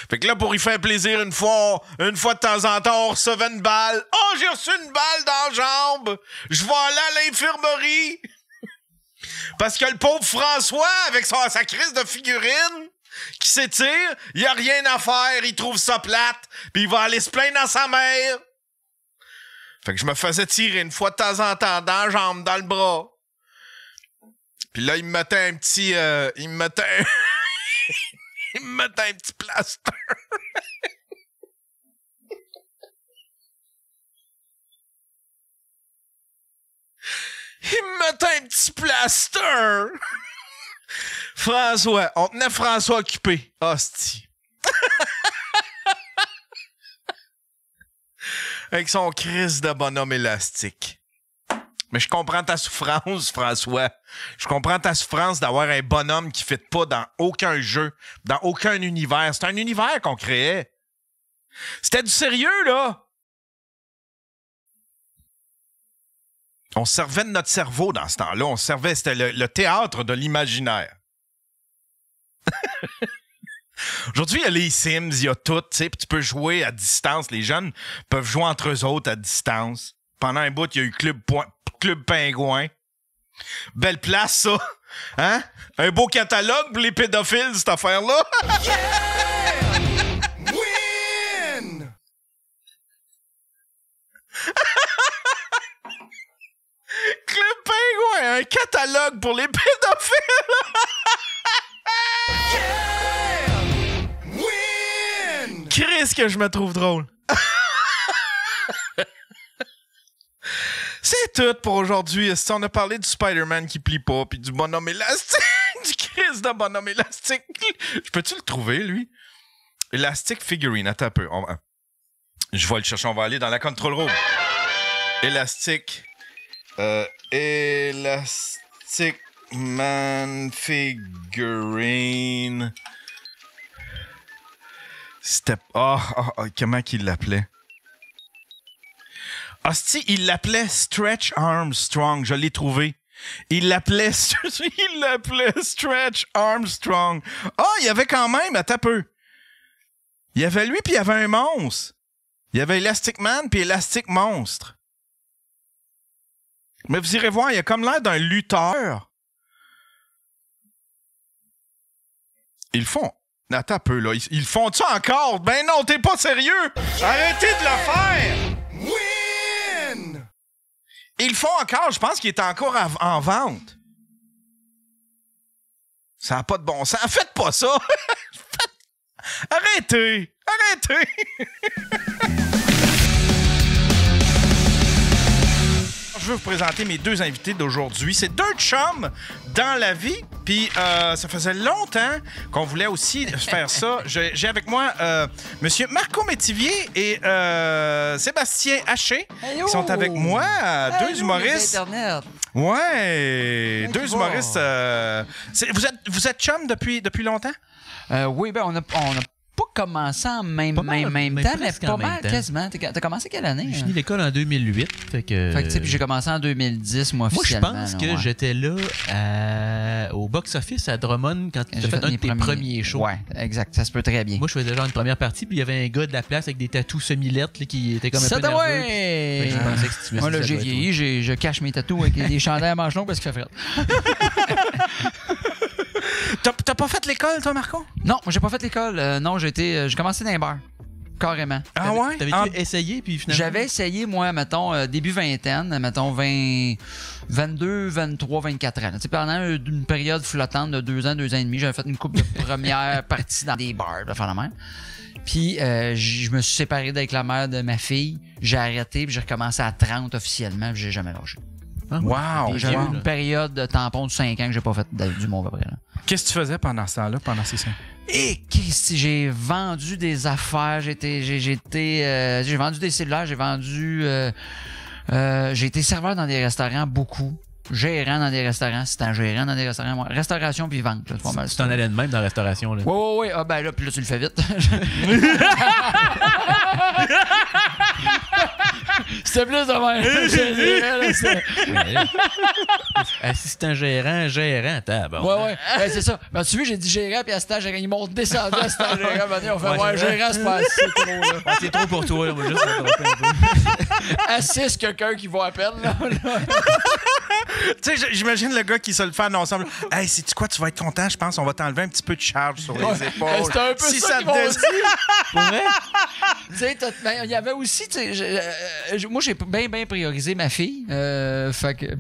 Fait que là, pour y faire plaisir une fois de temps en temps, on recevait une balle. Oh, j'ai reçu une balle dans la jambe. Je vais aller à l'infirmerie. Parce que le pauvre François, avec sa crise de figurine, qui s'étire, il a rien à faire, il trouve ça plate, puis il va aller se plaindre à sa mère. Fait que je me faisais tirer une fois de temps en temps dans la jambe, dans le bras. Puis là, il me mettait un petit... il me mettait un petit plaster. Il me mettait un petit plaster. François. On tenait François occupé. Hostie. Avec son crise de bonhomme élastique. Mais je comprends ta souffrance, François. Je comprends ta souffrance d'avoir un bonhomme qui ne fit pas dans aucun jeu, dans aucun univers. C'est un univers qu'on créait. C'était du sérieux, là. On servait de notre cerveau dans ce temps-là. C'était le théâtre de l'imaginaire. Aujourd'hui, il y a les Sims, il y a tout, tu sais, puis tu peux jouer à distance. Les jeunes peuvent jouer entre eux autres à distance. Pendant un bout, il y a eu Club Pingouin. Belle place, ça. Hein? Un beau catalogue pour les pédophiles, cette affaire-là. Yeah! Win! Club Pingouin, un catalogue pour les pédophiles. Yeah! Win! Chris, que je me trouve drôle. C'est tout pour aujourd'hui. On a parlé du Spider-Man qui plie pas, puis du bonhomme élastique, du Chris de bonhomme élastique. Je peux-tu le trouver, lui? Elastic Figurine, attends un peu. Je vais le chercher, on va aller dans la control room. Elastic Man Figurine. Step. Comment qu'il l'appelait? Hostie, il l'appelait Stretch Armstrong. Je l'ai trouvé. Il l'appelait Stretch Armstrong. Il y avait quand même, attends un peu. Il y avait lui, puis il y avait un monstre. Il y avait Elastic Man, puis Elastic Monstre. Mais vous irez voir, il a comme l'air d'un lutteur. Ils font... Attends un peu, là. Ils font ça encore? Ben non, t'es pas sérieux! Arrêtez de le faire! Win! Ils font encore, je pense qu'il est encore en vente. Ça n'a pas de bon sens. Faites pas ça! Arrêtez! Je veux vous présenter mes deux invités d'aujourd'hui. C'est deux chums dans la vie. Puis ça faisait longtemps qu'on voulait aussi faire ça. J'ai avec moi Monsieur Marco Métivier et Sébastien Haché qui sont avec moi. Deux humoristes. Ouais, deux humoristes. Vous êtes chums depuis longtemps? Oui, ben on a pas commencé en même temps, mais pas mal quasiment. T'as commencé quelle année? J'ai fini l'école en 2008. Fait que tu sais, puis j'ai commencé en 2010, moi, officiellement. Moi, je pense que j'étais là au box-office à Drummond quand tu as fait un de tes premiers shows. Ouais, exact. Ça se peut très bien. Moi, je faisais genre une première partie, puis il y avait un gars de la place avec des tatous semi-lettres qui était comme un peu nerveux. Ouais! Je pensais que si tu moi, là, j'ai vieilli, je cache mes tatous avec des chandails à manches longues parce qu'il fait frais. T'as pas fait l'école, toi, Marco? Non, j'ai pas fait l'école. Non, j'ai commencé dans les bars. Carrément. Ah ouais? T'avais-tu essayé, puis finalement? J'avais essayé, moi, mettons, début vingtaine, mettons 22, 23, 24 ans. Tu sais, pendant une période flottante de 2 ans et demi, j'avais fait une couple de premières parties dans des bars, de faire la même. Puis, je me suis séparé avec la mère de ma fille. J'ai arrêté, puis j'ai recommencé à 30 officiellement, puis j'ai jamais lâché. Ah, wow! J'ai eu une période de tampon de 5 ans que j'ai pas fait du monde à peu près. Qu'est-ce que tu faisais pendant ce temps-là, pendant ces 5 ans? Et j'ai vendu des affaires, j'ai vendu des cellulaires, j'ai été serveur dans des restaurants beaucoup. Gérant dans des restaurants, c'est un gérant dans des restaurants. Moi. Restauration puis vente. Là, tu t'en allais de même dans la restauration. Là. Oui. Ah ben là, puis là, tu le fais vite. C'était plus de même. Si c'est un gérant, t'as bon. Ouais. Ben, c'est ça. Ben, tu vois, j'ai dit gérant, puis à ce temps, ils m'ont descendu à ce temps gérant. On fait, gérant, c'est pas assez trop. Là. C'est trop pour toi. On va juste un peu. Assiste quelqu'un qui voit à peine. Là. Tu sais, j'imagine le gars qui se le fait ensemble. Hey, sais-tu quoi, tu vas être content, je pense, on va t'enlever un petit peu de charge sur les épaules. C'est un peu si ça qu'ils m'ont dit. Tu sais, il y avait aussi, moi, j'ai bien priorisé ma fille. Fait que,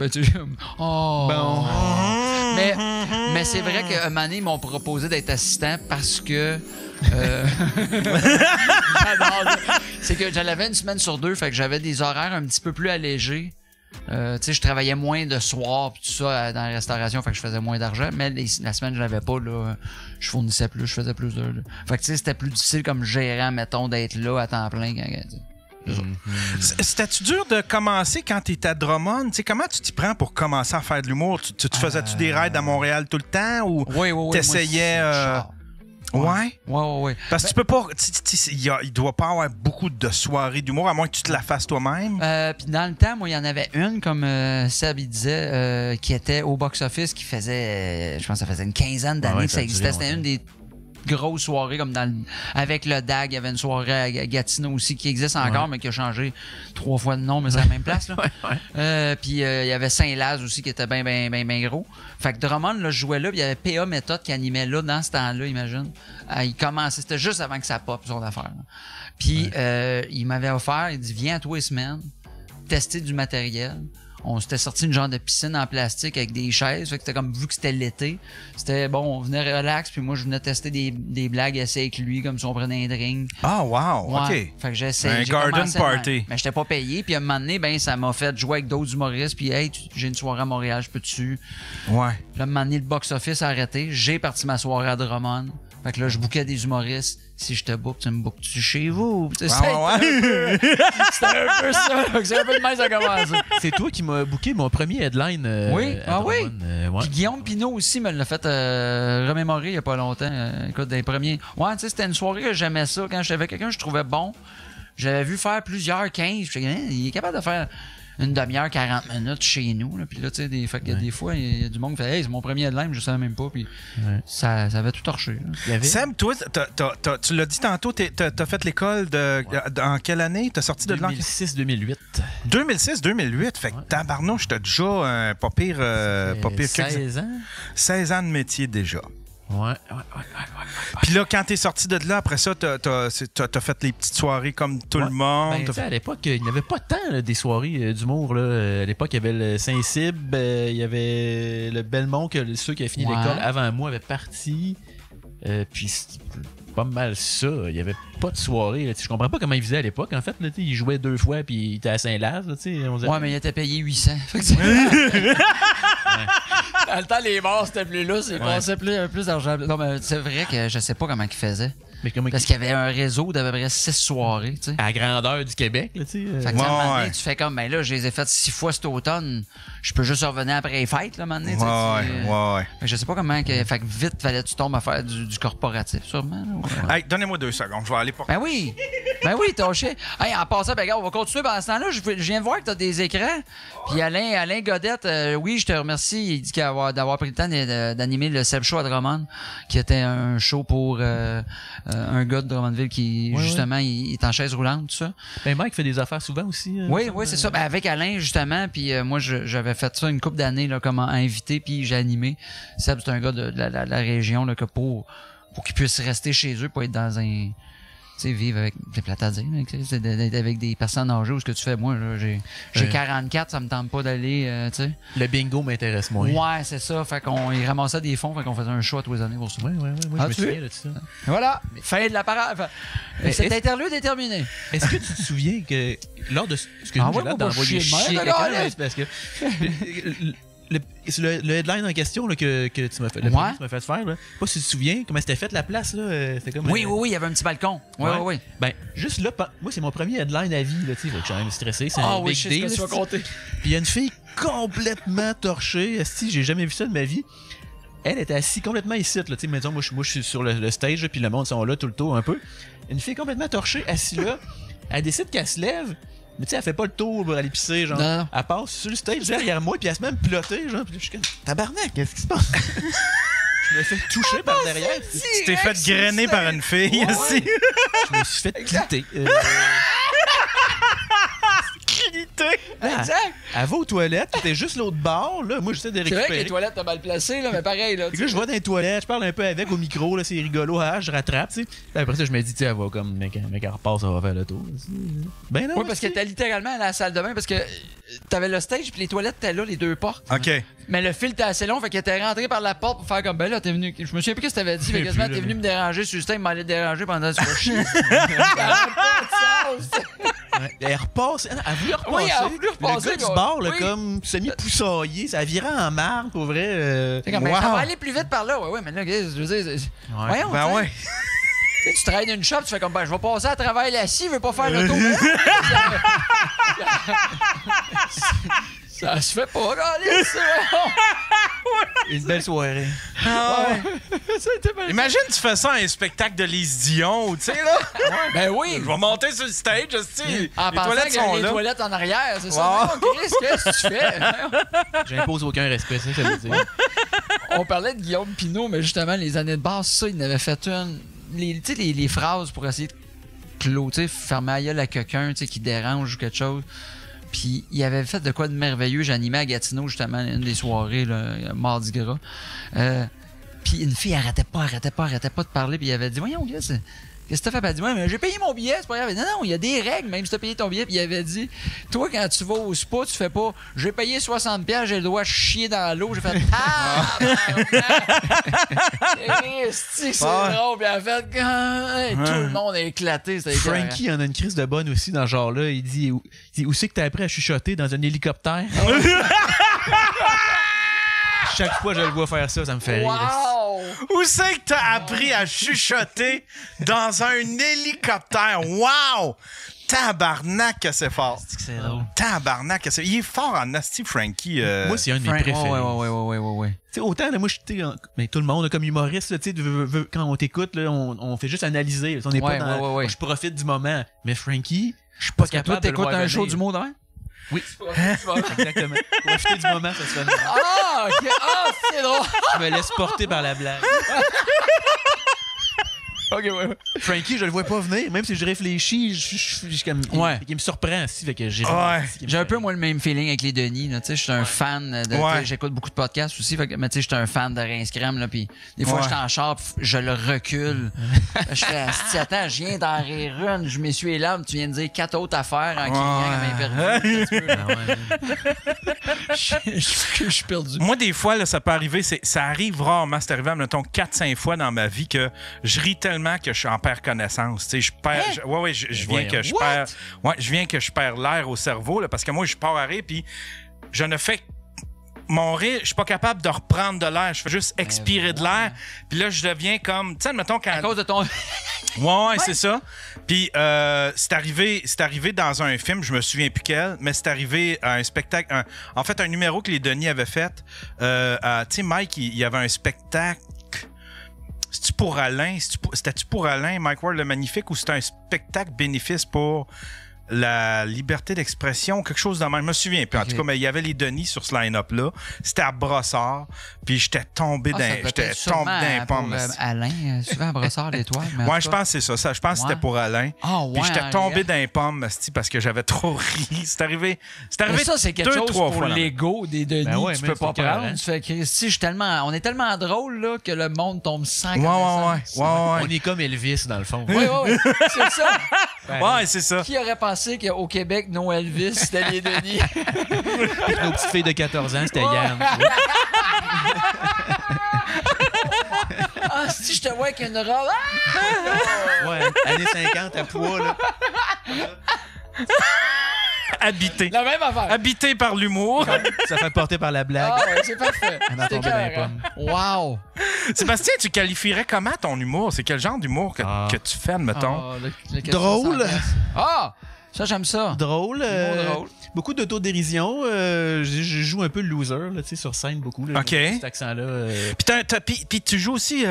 mais c'est vrai qu'à un moment donné, ils m'ont proposé d'être assistant parce que... c'est que j'avais une semaine sur 2, fait que j'avais des horaires un petit peu plus allégés. Tu sais, je travaillais moins de soir pis tout ça dans la restauration, fait que je faisais moins d'argent, mais la semaine je l'avais pas, là, je fournissais plus, je faisais plus d'heures. Fait que tu sais, c'était plus difficile comme gérant, mettons, d'être là à temps plein. C'était-tu dur de commencer quand tu étais à Drummond? T'sais, comment tu t'y prends pour commencer à faire de l'humour? Tu faisais-tu des raids à Montréal tout le temps ou t'essayais... Ouais? Ouais. Parce que tu peux pas... Il doit pas avoir beaucoup de soirées d'humour, à moins que tu te la fasses toi-même. Puis dans le temps, moi, il y en avait une, comme Seb il disait, qui était au box-office, qui faisait... je pense que ça faisait une quinzaine d'années que ça existait. C'était une des grosses soirées, comme avec le DAG. Il y avait une soirée à Gatineau aussi, qui existe encore, mais qui a changé 3 fois de nom, mais c'est la même place. Puis il y avait Saint-Laz aussi, qui était bien gros. Fait que Drummond, là, je jouais là, puis il y avait P.A. Méthode qui animait là, dans ce temps-là, imagine. Il commençait, c'était juste avant que ça pop, son affaire. Puis il m'avait offert, il dit, viens à tous les semaines, tester du matériel. On s'était sorti une genre de piscine en plastique avec des chaises. Fait que c'était comme, vu que c'était l'été, c'était bon, on venait relax, puis moi, je venais tester des blagues assez avec lui, comme si on prenait un drink. Ah, wow, OK. Fait que j'ai essayé. Un garden party. Mais j'étais pas payé, puis à un moment donné, ben, ça m'a fait jouer avec d'autres humoristes, puis hey, j'ai une soirée à Montréal, je peux dessus. Ouais. Puis là, à un moment donné, le box-office a arrêté. J'ai parti ma soirée à Drummond. Fait que là, je bookais des humoristes. Si je te book, tu me bookes-tu chez vous? C'était un peu ça. C'est un peu de même, ça a commencé. C'est toi qui m'as booké mon premier headline. Oui, ouais. Puis Guillaume Pinault aussi me l'a fait remémorer il y a pas longtemps. Écoute, des premiers. Ouais, tu sais, c'était une soirée que j'aimais ça. Quand j'étais avec quelqu'un que je trouvais bon, j'avais vu faire plusieurs 15. Je me disais, il est capable de faire une demi-heure, 40 minutes chez nous. Là. Puis là, tu sais, des fois, il y a du monde qui fait, hey, c'est mon premier headline, je savais même pas. Puis ça avait tout torché. Sam, toi, tu l'as dit tantôt, t'as fait l'école en quelle année? T'as sorti de là? 2006-2008. 2006-2008. Fait que tabarnouche, t'as déjà pas pire 16 ans. 16 ans de métier déjà. Ouais. Puis là, quand t'es sorti de là, après ça, t'as fait les petites soirées comme tout le monde. Ben, à l'époque, il n'y avait pas tant des soirées d'humour. À l'époque, il y avait le Saint-Cybe, il y avait le Belmont, que ceux qui avaient fini l'école avant moi avaient parti. Puis c'était pas mal ça. Il n'y avait pas de soirée. Je comprends pas comment ils faisaient à l'époque. En fait, là, ils jouaient 2 fois, puis ils étaient à Saint-Laz. Ouais, mais il était payé 800. Dans le temps, les bars, c'était plus là, c'est passait plus d'argent. Non, mais c'est vrai que je sais pas comment ils faisaient. Parce qu'il y avait un réseau d'à peu près 6 soirées, tu sais. À la grandeur du Québec, là, tu sais. Fait que, à un moment donné, tu fais comme, ben là, je les ai faites 6 fois cet automne. Je peux juste revenir après les fêtes, là, à un moment donné. Ouais. Fait que je sais pas comment. Fait que vite, fallait que tu tombes à faire du corporatif, sûrement. Hey, donnez-moi 2 secondes, je vais aller pour. Ben oui, ton chien. Hey, en passant, ben regarde, on va continuer pendant ce temps-là. Je viens de voir que tu as des écrans. Puis Alain Godette, oui, je te remercie. Il dit d'avoir pris le temps d'animer le Seb Show à Drummond, qui était un show pour un gars de Drummondville qui, justement, il est en chaise roulante, tout ça. Ben Mike fait des affaires souvent aussi. Oui, c'est ça. Ben, avec Alain, justement, puis moi, j'avais fait ça une couple d'années là, comme invité, puis j'ai animé. Seb, c'est un gars de la région là, que pour qu'il puisse rester chez eux, pas être dans un... Tu sais, vivre avec... C'est plate à dire, d'être avec des personnes âgées ou ce que tu fais. Moi, là, j'ai 44, ça me tente pas d'aller, tu sais. Le bingo m'intéresse moins. Ouais, c'est ça. Fait qu'on y ramassait des fonds, fait qu'on faisait un show à tous les années pour ça. Ouais. Moi, je me souviens de ça. Voilà. Fin de la parade. Cet interlude est terminé. Est-ce que tu te souviens que lors de ce que j'ai là d'envoyer chier parce que... Le headline en question là, que tu m'as fait, tu m'as fait faire, là. Pas si tu te souviens comment c'était fait la place. Là, c'était comme, oui, il y avait un petit balcon. Oui. Ben, juste là, moi, c'est mon premier headline à vie. Là, je suis quand même stressé. C'est un big deal. Puis il y a une fille complètement torchée. J'ai jamais vu ça de ma vie. Elle était assise complètement ici. Là, mettons, moi, je suis sur le stage, puis le monde sont là tout le tour un peu. Une fille complètement torchée, assise là. Elle décide qu'elle se lève. Mais tu sais, elle fait pas le tour pour aller pisser, genre. Non. Elle passe sur le stage derrière moi, puis elle se met à me plotter, genre. Puis je suis comme, tabarnak, qu'est-ce qui se passe? Je me fais toucher par derrière. Tu t'es fait grainer par une fille aussi. Je me suis fait quitter. Quitter? Exact. Elle va aux toilettes, t'es juste l'autre bord, là. Moi, j'essaie de récupérer. C'est vrai que les toilettes, t'as mal placé, là, mais pareil, là. Puis là, je vais dans les toilettes, je parle un peu avec au micro, là, c'est rigolo, je rattrape, tu sais. Puis après ça, je me dis, tu sais, elle va comme, mec, elle repart, ça va faire le tour. Ben non. Oui, parce que t'es littéralement à la salle de bain, parce que t'avais le stage, puis les toilettes étaient là, les deux portes. OK. Mais le fil était assez long, fait qu'il était rentré par la porte pour faire comme, ben là, t'es venu. Je me souviens plus ce que t'avais dit, mais quasiment, t'es venu me déranger sur le stage, il m'allait te déranger pendant que tu vas chier. Elle repasse, elle voulait repasser. Oui, elle voulait repasser. Le gars du bar, là, comme semi-poussaillé, ça virait en marre, pour vrai. C'est comme, ben, ça va aller plus vite par là, ouais, mais là, je veux dire, voyons, ben ouais. Tu travailles dans une shop, tu fais comme, ben, je vais passer à travers la scie, je veux pas faire le tour. Ça se fait pas, regardez ça. Une belle soirée. Ah ouais. Imagine, tu fais ça à un spectacle de Lise Dion, tu sais, là. Ben oui. Je vais monter sur le stage, les toilettes sont là. Les toilettes en arrière, c'est ça. Chris, qu'est-ce que tu fais? J'impose aucun respect, ça veut dire. On parlait de Guillaume Pinault, mais justement, les années de base, ça, il avait fait une. Tu sais, les phrases pour essayer de clôter, fermer la gueule à quelqu'un, tu sais, qui dérange ou quelque chose. Puis il avait fait de quoi de merveilleux. J'animais à Gatineau, justement, une des soirées, là, Mardi Gras. Puis une fille arrêtait pas de parler. Puis il avait dit, voyons, qu'est-ce que t'as fait? Elle a dit, ouais, mais j'ai payé mon billet, c'est pas grave. Non, il y a des règles, même si t'as payé ton billet. Puis il avait dit, toi, quand tu vas au spa, tu fais pas, j'ai payé 60$, j'ai le droit de chier dans l'eau. J'ai fait, c'est drôle. Puis elle a fait, tout le monde a éclaté. Frankie en a une crise de bonne aussi dans ce genre-là. Il dit, où c'est que t'as appris à chuchoter dans un hélicoptère? Chaque fois que je le vois faire ça, ça me fait rire. Où c'est que t'as appris à chuchoter dans un hélicoptère? Wow! Tabarnak que c'est fort. C'est drôle. Tabarnak que c'est... Il est fort en nasty, Frankie. Moi, c'est un de mes préférés. Ouais. T'sais, autant, là, moi, mais tout le monde, comme humoriste, là, quand on t'écoute, là, on fait juste analyser. On n'est pas dans... Je profite du moment. Mais Frankie, je suis pas capable de le voir. Toi, t'écoutes un show du mot demain? Oui. Exactement. Profiter du moment, ça se fait. Ah, OK. Ah, c'est drôle. Je me laisse porter par la blague. OK, ouais. Frankie, je le vois pas venir. Même si je réfléchis, je comme... Il me surprend aussi. Fait que j'ai un peu, moi, le même feeling avec les Denis. Je suis un fan de... J'écoute beaucoup de podcasts aussi. Fait que, mais tu sais, je suis un fan de Rince Crème. Là, puis des fois, je suis en char, je le recule. Je fais, attends, je viens d'en rire une. Je m'essuie les larmes. Tu viens de dire 4 autres affaires en clignant comme un perdu. Je suis perdu. Moi, des fois, là, ça peut arriver. Ça arrive rarement. C'est arrivé, mettons, 4-5 fois dans ma vie que je ris tellement que je en perds connaissance. Tu sais, je perds... je viens que je perds... Ouais, je viens que je perds l'air au cerveau, là, parce que moi, je pars à rire, puis je ne fais... Mon rire, je suis pas capable de reprendre de l'air. Je fais juste expirer de l'air. Puis là, je deviens comme... Tu sais, mettons quand... À cause de ton... Ouais, c'est ça. Puis c'est arrivé dans un film, je me souviens plus quel, mais c'est arrivé à un spectacle... En fait, un numéro que les Denis avaient fait. Tu sais, Mike, il y avait un spectacle. C'était-tu pour Alain, Mike Ward le Magnifique, ou c'était un spectacle bénéfice pour la liberté d'expression, quelque chose de même. Je me souviens. Puis en tout cas, mais il y avait les Denis sur ce line-up-là. C'était à Brossard. Puis j'étais tombé d'un pomme. Alain, souvent à Brossard, l'étoile. Ouais, je pense que c'est ça. Je pense que c'était pour Alain. Puis j'étais tombé d'un pomme parce que j'avais trop ri. C'est arrivé ça, c'est quelque chose pour l'ego des Denis. Tu peux pas prendre. Tu fais, Christy, on est tellement drôle là, que le monde tombe sans connaissance. On est comme Elvis, dans le fond. Oui. C'est ça. Ouais, c'est ça. Qui aurait pensé qu'au Québec, nos Elvis, c'était les Denis? Nos petites filles de 14 ans, c'était Yann. Ah, si je te vois avec une robe. Ouais, années 50 à poids, là. Habité. La même affaire. Habité par l'humour. Ça fait porter par la blague. Ah ouais, c'est parfait. C'était clair. Wow. Sébastien, tu qualifierais comment ton humour? C'est quel genre d'humour que tu fais, mettons? Drôle. Ça, j'aime ça. Drôle. Beaucoup d'autodérision. Je joue un peu le loser là, sur scène, beaucoup. Là, OK. Cet accent-là. Puis tu joues aussi,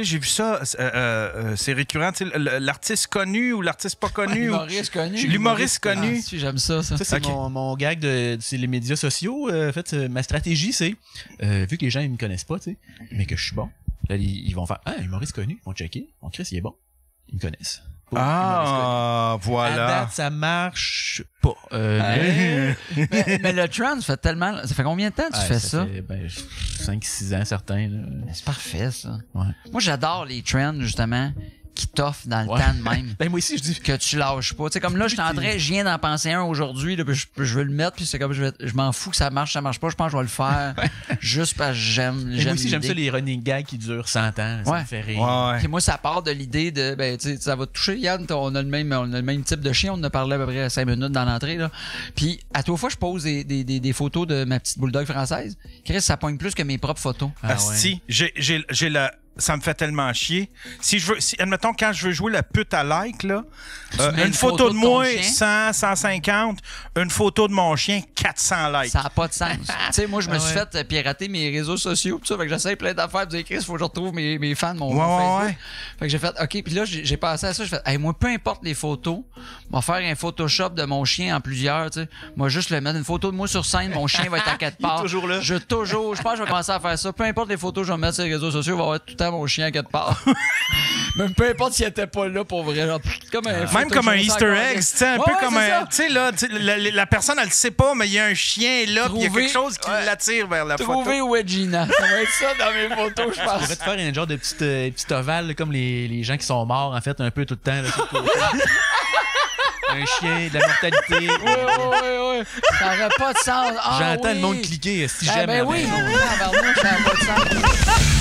j'ai vu ça, c'est récurrent, l'artiste connu ou l'artiste pas connu. L'humoriste connu. L'humoriste connu. Ah, si, j'aime ça. Ça, c'est mon gag c'est les médias sociaux. En fait, ma stratégie, c'est, vu que les gens ils me connaissent pas, mais que je suis bon, là, ils vont faire, humoriste connu, ils vont checker, mon Chris, il est bon. ils me connaissent. Voilà. À date, ça marche pas. mais le trend, ça fait combien de temps que tu fais ça? Ça fait 5-6 ans, certains. C'est parfait, ça. Ouais. Moi, j'adore les trends, justement, qui t'offrent dans le temps de même. Moi aussi, je dis que tu lâches pas. Tu sais, comme là, je viens d'en penser un aujourd'hui, là, puis je veux le mettre, puis c'est comme je m'en fous que ça marche pas. Je pense que je vais le faire juste parce que j'aime. Moi aussi, j'aime ça, les running gags qui durent 100 ans. Ça me fait rire. Puis moi, ça part de l'idée de, tu sais, ça va te toucher. Yann, on a le même type de chien. On en a parlé à peu près 5 minutes dans l'entrée, là. Puis à toute fois, je pose des photos de ma petite bulldog française. Chris, ça pogne plus que mes propres photos. Si, j'ai la. Ça me fait tellement chier. Admettons, quand je veux jouer la pute à like, là, une photo de moi, 100, 150, une photo de mon chien, 400 likes. Ça n'a pas de sens. Tu sais, moi, je me suis fait pirater mes réseaux sociaux, tout ça, fait que j'essaie plein d'affaires, puis il faut que je retrouve mes fans, mon Facebook. Fait que j'ai fait, OK, puis là, j'ai passé à ça, j'ai fait, hey, moi, peu importe les photos, on va faire un Photoshop de mon chien en plusieurs, tu sais. Moi, juste le mettre une photo de moi sur scène, mon chien va être à 4 parts. Il est toujours là. Je pense que je vais commencer à faire ça. Peu importe les photos que je vais mettre sur les réseaux sociaux, il va avoir tout le temps mon chien à 4 parts. Même peu importe s'il était pas là pour vrai. Genre, même comme un Easter egg, tu sais, un peu comme un. Tu sais, là, la personne, elle le sait pas, mais il y a un chien là, puis il y a quelque chose qui l'attire vers la photo. Trouver où est Gina. Ça va être ça dans mes photos, je pense. Je pourrais te faire un genre de petit ovale, là, comme les gens qui sont morts, en fait, un peu tout le temps. Là, un chien, de la mortalité. Oui. Ça n'aurait pas de sens. J'entends le monde cliquer si j'aime. Ben oui, ça n'a pas de sens.